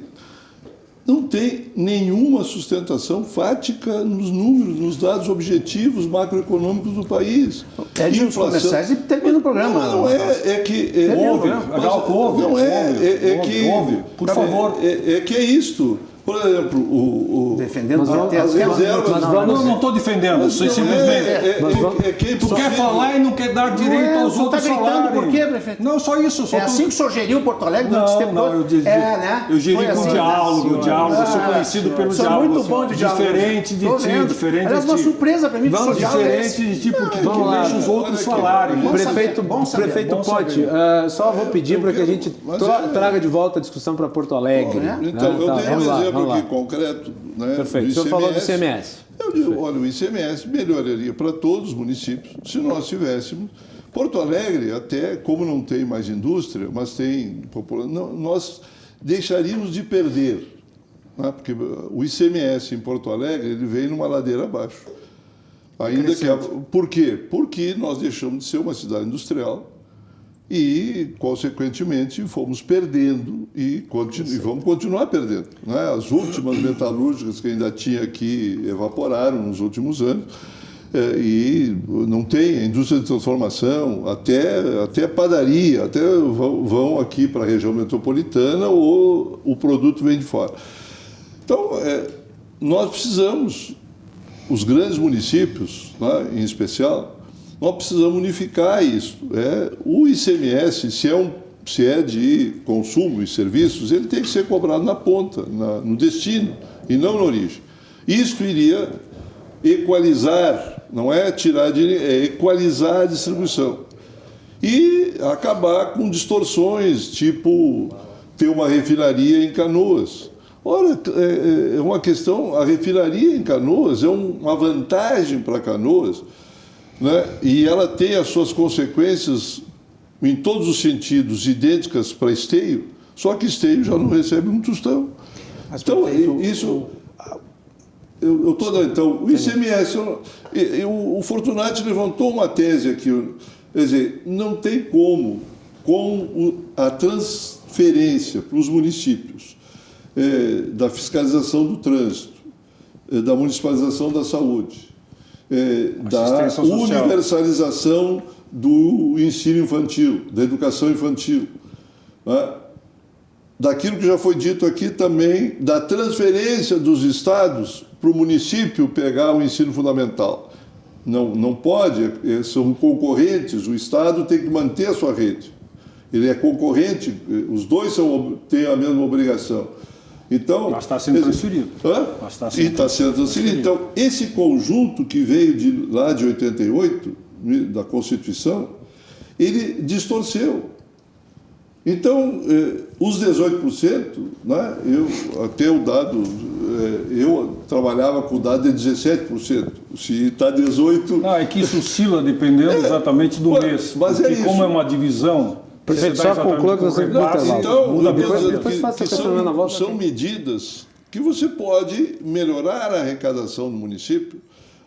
não tem nenhuma sustentação fática nos números, nos dados objetivos macroeconômicos do país. Pede os comerciais e termina o programa. Não é que... Houve, houve. Não é que... Houve, por favor. É que é isto. Por exemplo, Defendendo o PT. as reservas... Não estou defendendo, simplesmente. que é Tu quer impossível. falar e não quer dar direito aos o senhor outros está gritando falarem. por quê, prefeito? Não, só isso. Só É assim que o senhor geriu Porto Alegre durante esse tempo Não, todo? eu disse, né? eu geri Foi com assim, diálogo, né? diálogo, eu sou conhecido pelo sou diálogo. muito bom de diálogo. Diferente de Tô ti, vendo. diferente Aliás, de uma ti. surpresa para mim que o senhor diálogo é esse. Diferente de ti, porque tu Vamos lá. deixa os outros Olha aqui. falarem. Bom Prefeito, saber, bom saber, prefeito bom Ponte, saber. só vou pedir para que a gente Mas traga de volta a discussão para Porto Alegre. Então, eu Tá, tenho vamos um lá, exemplo vamos lá. aqui concreto. Né, Perfeito. do O senhor falou do ICMS. ICMS. Eu digo, olha, o ICMS melhoraria para todos os municípios se nós tivéssemos. Porto Alegre, até como não tem mais indústria, mas tem população, nós deixaríamos de perder. Né, porque o ICMS em Porto Alegre ele vem numa ladeira abaixo. Ainda que por quê? Porque nós deixamos de ser uma cidade industrial e, consequentemente, fomos perdendo e vamos continuar perdendo. Né? As últimas metalúrgicas que ainda tinha aqui evaporaram nos últimos anos e não tem a indústria de transformação, até padaria, até vão aqui para a região metropolitana ou o produto vem de fora. Então, nós precisamos, os grandes municípios, né, em especial, nós precisamos unificar isso. O ICMS, se é de consumo e serviços, ele tem que ser cobrado na ponta, no destino, e não na origem. Isto iria equalizar, não é tirar dinheiro, é equalizar a distribuição. E acabar com distorções, tipo ter uma refinaria em Canoas. Ora, é uma questão, a refinaria em Canoas é uma vantagem para Canoas, né? E ela tem as suas consequências em todos os sentidos idênticas para Esteio, só que Esteio já não recebe um tostão. Então, isso... Eu estou dando, então, o ICMS, o Fortunati levantou uma tese aqui, quer dizer, não tem como, com a transferência para os municípios da fiscalização do trânsito, da municipalização da saúde, da universalização do ensino infantil, da educação infantil, né? Daquilo que já foi dito aqui também, da transferência dos estados para o município pegar o ensino fundamental. Não pode, são concorrentes, o estado tem que manter a sua rede. Ele é concorrente, os dois têm a mesma obrigação. Então, Mas está sendo transferido. E está sendo transferido. Então, esse conjunto que veio lá de 88, da Constituição, ele distorceu. Então, os 18%, né, até o dado, eu trabalhava com o dado de 17%. Se está 18%... Não, é que isso oscila dependendo exatamente do mês. Mas porque isso. Como é uma divisão... Prefeito, só conclua que você Então, faça a questão na volta. são medidas que você pode melhorar a arrecadação do município.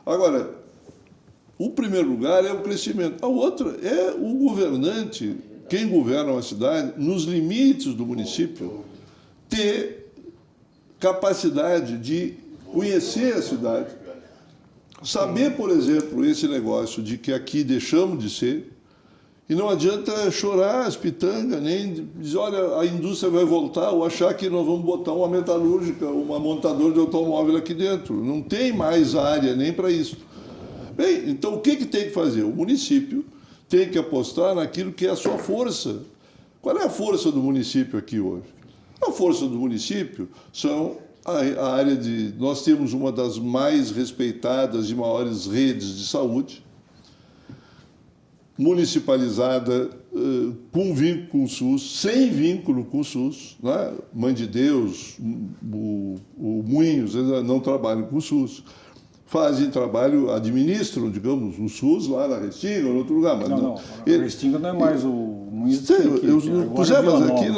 Agora, o primeiro lugar é o crescimento. A outra é o governante, quem governa uma cidade, nos limites do município, ter capacidade de conhecer a cidade. Saber, por exemplo, esse negócio de que aqui deixamos de ser, e não adianta chorar as pitangas, nem dizer, olha, a indústria vai voltar, ou achar que nós vamos botar uma metalúrgica, uma montadora de automóvel aqui dentro. Não tem mais área nem para isso. Bem, então o que tem que fazer? O município tem que apostar naquilo que é a sua força. Qual é a força do município aqui hoje? A força do município são a área de... Nós temos uma das mais respeitadas e maiores redes de saúde, municipalizada, com vínculo com o SUS, sem vínculo com o SUS. Né? Mãe de Deus, o Moinhos, eles não trabalham com o SUS. Fazem trabalho, administram, digamos, o SUS lá na Restinga ou em outro lugar. Mas não, a Restinga não é mais o Moinhos. Mas aqui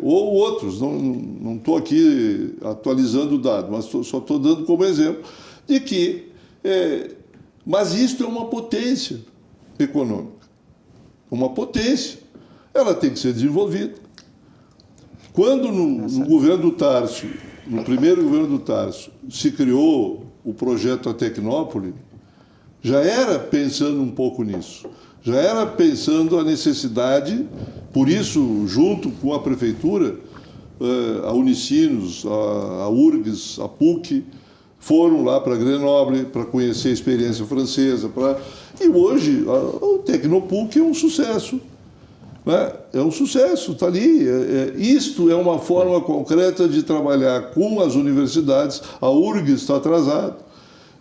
ou outros, não estou aqui atualizando o dado, mas só estou dando como exemplo de que... mas isto é uma potência econômica, uma potência, ela tem que ser desenvolvida. Quando no governo do Tarso, no primeiro governo do Tarso, se criou o projeto A Tecnópole, já era pensando um pouco nisso, já era pensando a necessidade, por isso, junto com a prefeitura, a Unicinos, a URGS, a PUC, foram lá para Grenoble para conhecer a experiência francesa. E hoje o Tecnopuc é um sucesso. Né? É um sucesso, está ali. Isto é uma forma concreta de trabalhar com as universidades. A URGS está atrasada.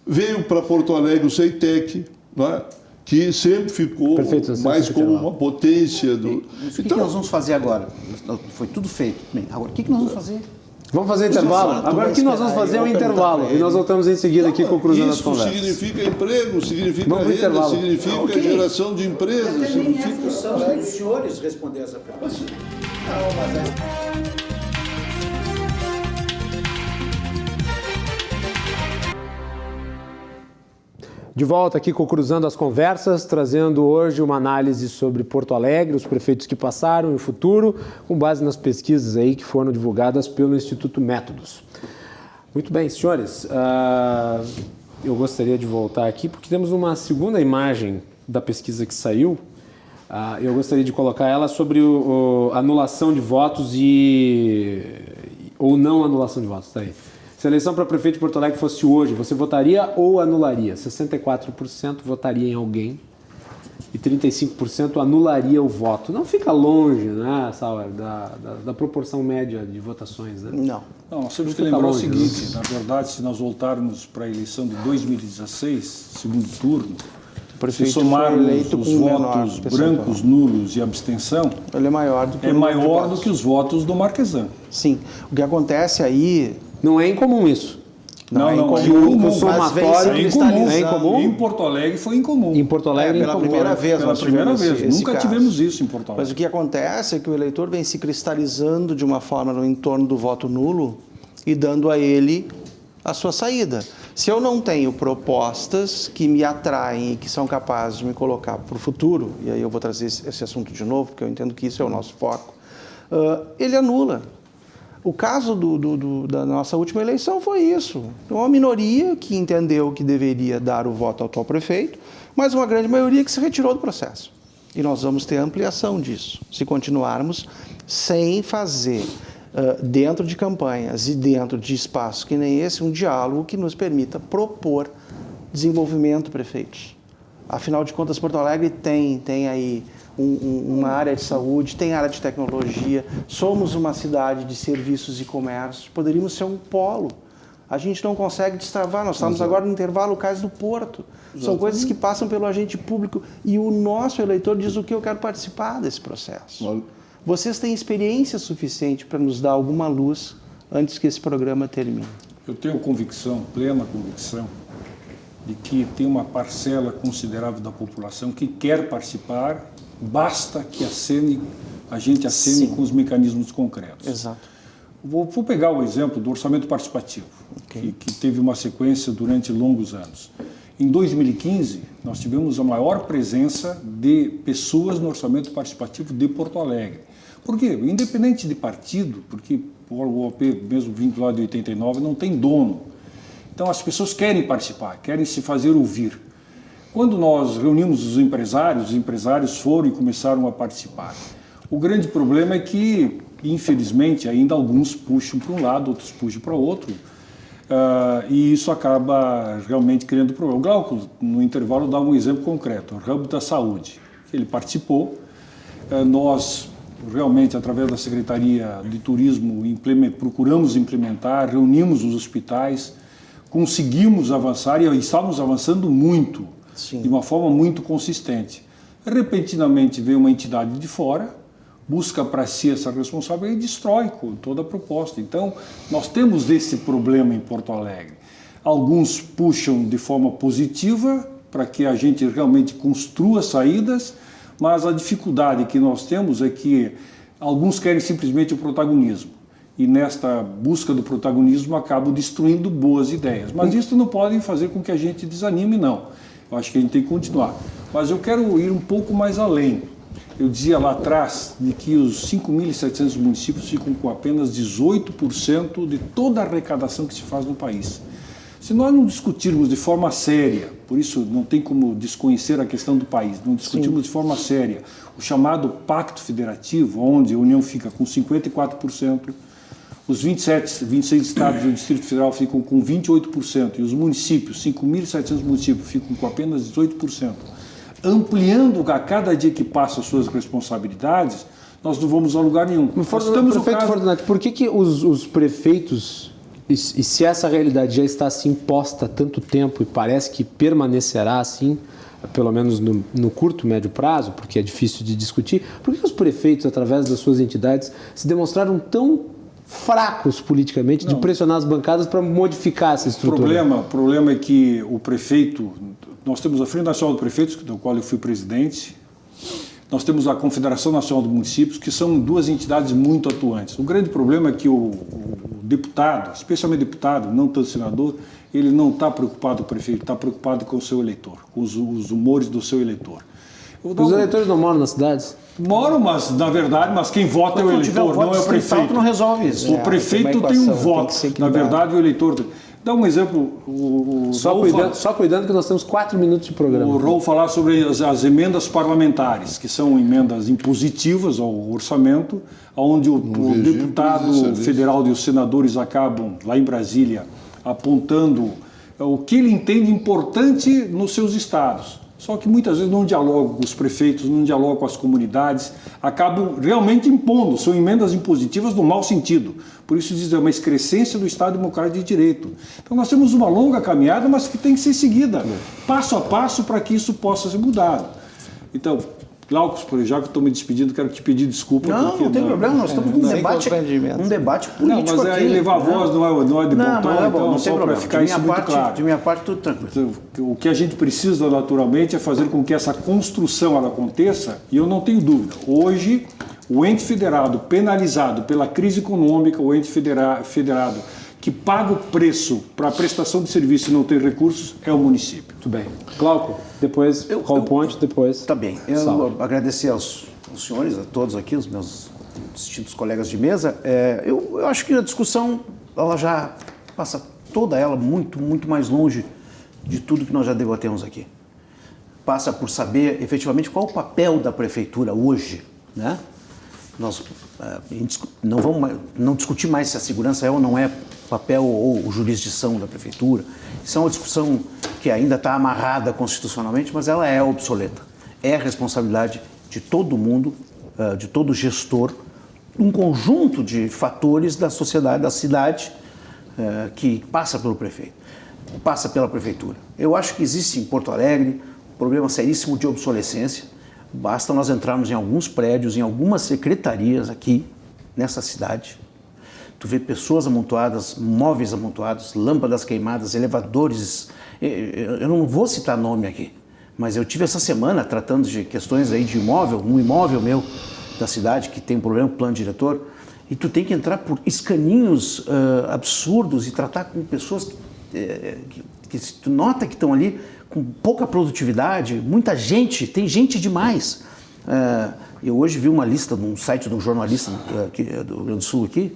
Veio para Porto Alegre o CEITEC, né? Que sempre ficou mais como uma potência do... O que nós vamos fazer agora? Foi tudo feito. Bem, agora, o que nós vamos fazer? Vamos fazer intervalo? Agora o que nós vamos fazer é um intervalo. E nós voltamos em seguida aqui com o Cruzando as Conversas. Isso significa emprego, significa renda, significa geração de empresas. Até nem é função dos senhores responder essa pergunta. De volta aqui com o Cruzando as Conversas, trazendo hoje uma análise sobre Porto Alegre, os prefeitos que passaram e o futuro, com base nas pesquisas aí que foram divulgadas pelo Instituto Métodos. Muito bem, senhores, eu gostaria de voltar aqui porque temos uma segunda imagem da pesquisa que saiu. Eu gostaria de colocar ela sobre anulação de votos ou não anulação de votos, tá aí. Se a eleição para prefeito de Porto Alegre fosse hoje, você votaria ou anularia? 64% votaria em alguém e 35% anularia o voto. Não fica longe, né, Sauer, da proporção média de votações, né? Não. Não, nós temos que lembrar o seguinte, na verdade, se nós voltarmos para a eleição de 2016, segundo turno, se somarmos os votos brancos, nulos e abstenção, ele é maior do que maior do que os votos do Marquesan. Sim. O que acontece aí... Não é incomum isso. Não, é incomum. O somatório é incomum. Em Porto Alegre foi incomum. Em Porto Alegre pela primeira vez. Pela primeira vez. Nunca caso. tivemos isso em Porto Alegre. Mas o que acontece é que o eleitor vem se cristalizando de uma forma no entorno do voto nulo e dando a ele a sua saída. Se eu não tenho propostas que me atraem e que são capazes de me colocar para o futuro, e aí eu vou trazer esse assunto de novo, porque eu entendo que isso é o nosso foco, ele anula. O caso da nossa última eleição foi isso. Uma minoria que entendeu que deveria dar o voto ao atual prefeito, mas uma grande maioria que se retirou do processo. E nós vamos ter ampliação disso, se continuarmos sem fazer, dentro de campanhas e dentro de espaços que nem esse, um diálogo que nos permita propor desenvolvimento, prefeitos. Afinal de contas, Porto Alegre tem aí uma área de saúde, tem área de tecnologia, somos uma cidade de serviços e comércio, poderíamos ser um polo. A gente não consegue destravar, nós estamos agora no intervalo Cais do Porto. São coisas que passam pelo agente público e o nosso eleitor diz o que eu quero participar desse processo. Vocês têm experiência suficiente para nos dar alguma luz antes que esse programa termine? Eu tenho convicção, plena convicção, de que tem uma parcela considerável da população que quer participar, basta que a gente acene com os mecanismos concretos. Exato. Vou pegar o exemplo do orçamento participativo, que teve uma sequência durante longos anos. Em 2015, nós tivemos a maior presença de pessoas no orçamento participativo de Porto Alegre. Por quê? Independente de partido, porque o OP, mesmo vinculado em 89, não tem dono. Então as pessoas querem participar, querem se fazer ouvir. Quando nós reunimos os empresários foram e começaram a participar. O grande problema é que, infelizmente, ainda alguns puxam para um lado, outros puxam para o outro, e isso acaba realmente criando problema. O Glauco, no intervalo, dava um exemplo concreto, o ramo da saúde. Ele participou, nós realmente, através da Secretaria de Turismo, procuramos implementar, reunimos os hospitais, conseguimos avançar e estávamos avançando muito, Sim. de uma forma muito consistente. Repentinamente veio uma entidade de fora, busca para si essa responsabilidade e destrói toda a proposta. Então, nós temos esse problema em Porto Alegre. Alguns puxam de forma positiva para que a gente realmente construa saídas, mas a dificuldade que nós temos é que alguns querem simplesmente o protagonismo. E nesta busca do protagonismo acabam destruindo boas ideias. Mas isso não pode fazer com que a gente desanime, não. Eu acho que a gente tem que continuar. Mas eu quero ir um pouco mais além. Eu dizia lá atrás de que os 5.700 municípios ficam com apenas 18% de toda a arrecadação que se faz no país. Se nós não discutirmos de forma séria, por isso não tem como desconhecer a questão do país, não discutirmos de forma séria o chamado Pacto Federativo, onde a União fica com 54%, os 26 estados do Distrito Federal ficam com 28% e os municípios, 5.700 municípios, ficam com apenas 18%. Ampliando a cada dia que passa as suas responsabilidades, nós não vamos a lugar nenhum. Prefeito Fortunato, por que os prefeitos, e se essa realidade já está assim imposta há tanto tempo e parece que permanecerá assim, pelo menos no curto, médio prazo, porque é difícil de discutir, por que os prefeitos, através das suas entidades, se demonstraram tão fracos politicamente de pressionar as bancadas para modificar essa estrutura? O problema é que o prefeito, nós temos a Frente Nacional de Prefeitos, do qual eu fui presidente, nós temos a Confederação Nacional de Municípios, que são duas entidades muito atuantes. O grande problema é que o deputado, especialmente deputado, não tanto senador, ele não está preocupado com o prefeito, está preocupado com o seu eleitor, com os humores do seu eleitor. Os eleitores não moram nas cidades? Moram, mas na verdade, quem vota é o eleitor, não é o prefeito. Não resolve isso. O prefeito tem um voto, na verdade o eleitor... Dá um exemplo... Só cuidando que nós temos 4 minutos de programa. O Raul falar sobre as emendas parlamentares, que são emendas impositivas ao orçamento, onde o deputado federal e os senadores acabam, lá em Brasília, apontando o que ele entende importante nos seus estados. Só que muitas vezes não dialogam com os prefeitos, não dialogam com as comunidades, acabam realmente impondo, são emendas impositivas no mau sentido. Por isso diz, é uma excrescência do Estado Democrático de Direito. Então nós temos uma longa caminhada, mas que tem que ser seguida, passo a passo, para que isso possa ser mudado. Então, Glauco, já que eu estou me despedindo, quero te pedir desculpa. Não tem problema, nós estamos num debate político não, mas aqui. Aí levar a voz não é de bom tom, então não só para ficar isso muito claro. De minha parte, tudo tranquilo. O que a gente precisa naturalmente é fazer com que essa construção ela aconteça, e eu não tenho dúvida. Hoje, o ente federado penalizado pela crise econômica, o ente federado que paga o preço para a prestação de serviço e não ter recursos, é o município. Muito bem. Glauco, depois Call Point, depois... Tá bem. Eu agradecer aos senhores, a todos aqui, os meus distintos colegas de mesa. Eu acho que a discussão, ela já passa toda ela muito, muito mais longe de tudo que nós já debatemos aqui. Passa por saber, efetivamente, qual o papel da prefeitura hoje, né? Nós não discutir mais se a segurança é ou não é papel ou jurisdição da prefeitura. Isso é uma discussão que ainda está amarrada constitucionalmente, mas ela é obsoleta. É a responsabilidade de todo mundo, de todo gestor, um conjunto de fatores da sociedade, da cidade, que passa pelo prefeito, passa pela prefeitura. Eu acho que existe em Porto Alegre um problema seríssimo de obsolescência. Basta nós entrarmos em alguns prédios, em algumas secretarias aqui, nessa cidade. Tu vê pessoas amontoadas, móveis amontoados, lâmpadas queimadas, elevadores. Eu não vou citar nome aqui, mas eu tive essa semana tratando de questões aí de imóvel, um imóvel meu da cidade que tem um problema com o plano diretor, e tu tem que entrar por escaninhos absurdos e tratar com pessoas que tu nota que estão ali com pouca produtividade, muita gente, tem gente demais. Eu hoje vi uma lista num site de um jornalista do Rio Grande do Sul aqui,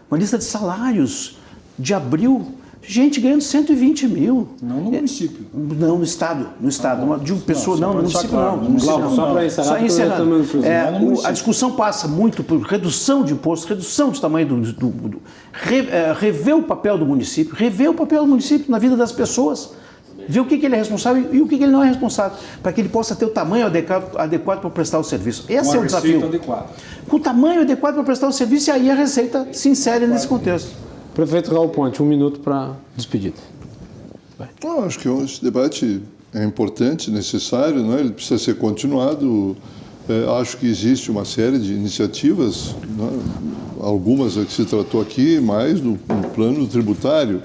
uma lista de salários de abril, gente ganhando 120 mil. Não no município. Não, no estado. De uma pessoa, não, no município claro, não. No município não. Só para encerrar, Só encerrando. A a discussão passa muito por redução de impostos, redução do tamanho rever o papel do município, na vida das pessoas, ver o que ele é responsável e o que ele não é responsável, para que ele possa ter o tamanho adequado para prestar o serviço. Esse é o desafio. Com o tamanho adequado para prestar o serviço, e aí a Receita se insere nesse contexto. Prefeito Raul Ponte, 1 minuto para despedida. Eu acho que esse debate é importante, necessário, não é? Ele precisa ser continuado. Acho que existe uma série de iniciativas, não é? Algumas que se tratou aqui, mais no plano tributário,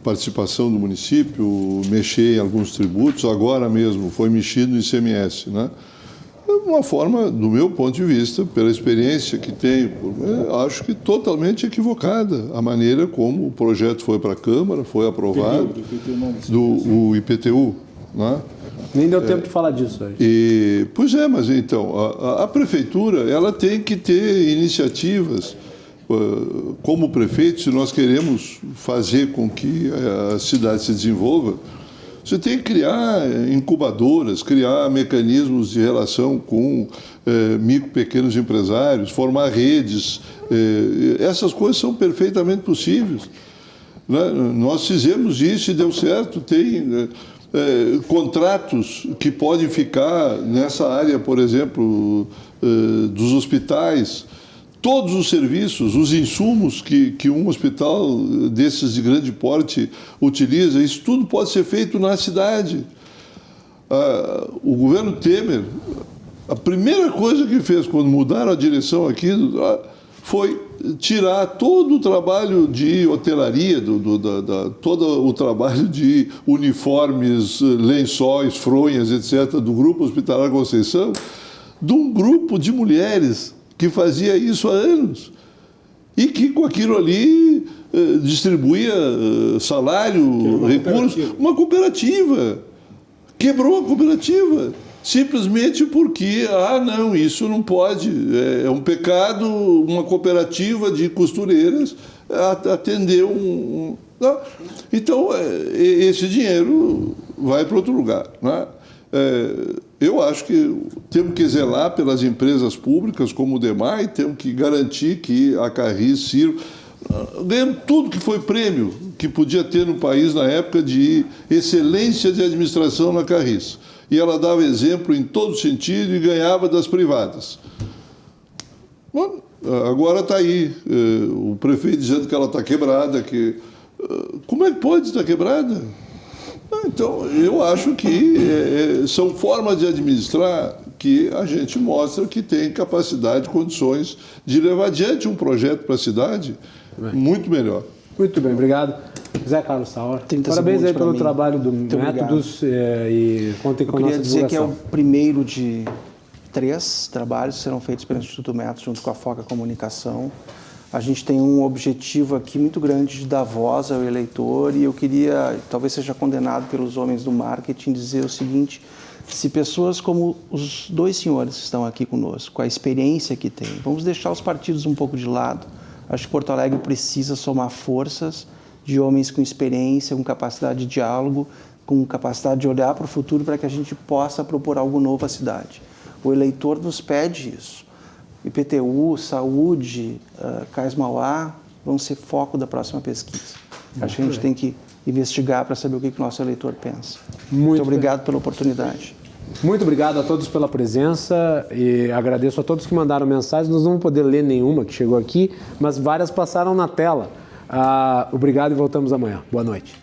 participação do município, mexer em alguns tributos, agora mesmo foi mexido no ICMS, né? Uma forma, do meu ponto de vista, pela experiência que tenho, acho que totalmente equivocada a maneira como o projeto foi para a Câmara, foi aprovado, o IPTU, né? Nem deu tempo de falar disso hoje. Pois é, mas então, a Prefeitura ela tem que ter iniciativas. Como prefeito, se nós queremos fazer com que a cidade se desenvolva, você tem que criar incubadoras, criar mecanismos de relação com micro, pequenos empresários, formar redes. Essas coisas são perfeitamente possíveis, né? Nós fizemos isso e deu certo. Tem contratos que podem ficar nessa área, por exemplo, dos hospitais. Todos os serviços, os insumos que um hospital desses de grande porte utiliza, isso tudo pode ser feito na cidade. O governo Temer, a primeira coisa que fez quando mudaram a direção aqui foi tirar todo o trabalho de hotelaria, todo o trabalho de uniformes, lençóis, fronhas, etc., do Grupo Hospitalar Conceição, de um grupo de mulheres que fazia isso há anos e que com aquilo ali distribuía salário, recursos. Uma cooperativa. Quebrou a cooperativa. Simplesmente porque, não, isso não pode. É um pecado uma cooperativa de costureiras atender não. Então, esse dinheiro vai para outro lugar, né? Eu acho que temos que zelar pelas empresas públicas como o DEMAI, temos que garantir que a Carris sirva. Ganhamos tudo que foi prêmio que podia ter no país na época de excelência de administração na Carris. E ela dava exemplo em todo sentido e ganhava das privadas. Bom, agora está aí o prefeito dizendo que ela está quebrada. Como é que pode estar quebrada? Então, eu acho que são formas de administrar que a gente mostra que tem capacidade, condições de levar adiante um projeto para a cidade muito melhor. Muito bem, obrigado. Zé Carlos Sauer, parabéns aí pelo trabalho do Métodos e contem com a nossa divulgação. Eu queria dizer que é o primeiro de 3 trabalhos que serão feitos pelo Instituto Métodos junto com a Foca Comunicação. A gente tem um objetivo aqui muito grande de dar voz ao eleitor e eu queria, talvez seja condenado pelos homens do marketing, dizer o seguinte: se pessoas como os 2 senhores que estão aqui conosco, com a experiência que têm, vamos deixar os partidos um pouco de lado. Acho que Porto Alegre precisa somar forças de homens com experiência, com capacidade de diálogo, com capacidade de olhar para o futuro para que a gente possa propor algo novo à cidade. O eleitor nos pede isso. IPTU, saúde, Cais Mauá vão ser foco da próxima pesquisa. Acho que a gente tem que investigar para saber o que o nosso eleitor pensa. Muito obrigado pela oportunidade. Muito obrigado a todos pela presença e agradeço a todos que mandaram mensagens. Nós não vamos poder ler nenhuma que chegou aqui, mas várias passaram na tela. Obrigado e voltamos amanhã. Boa noite.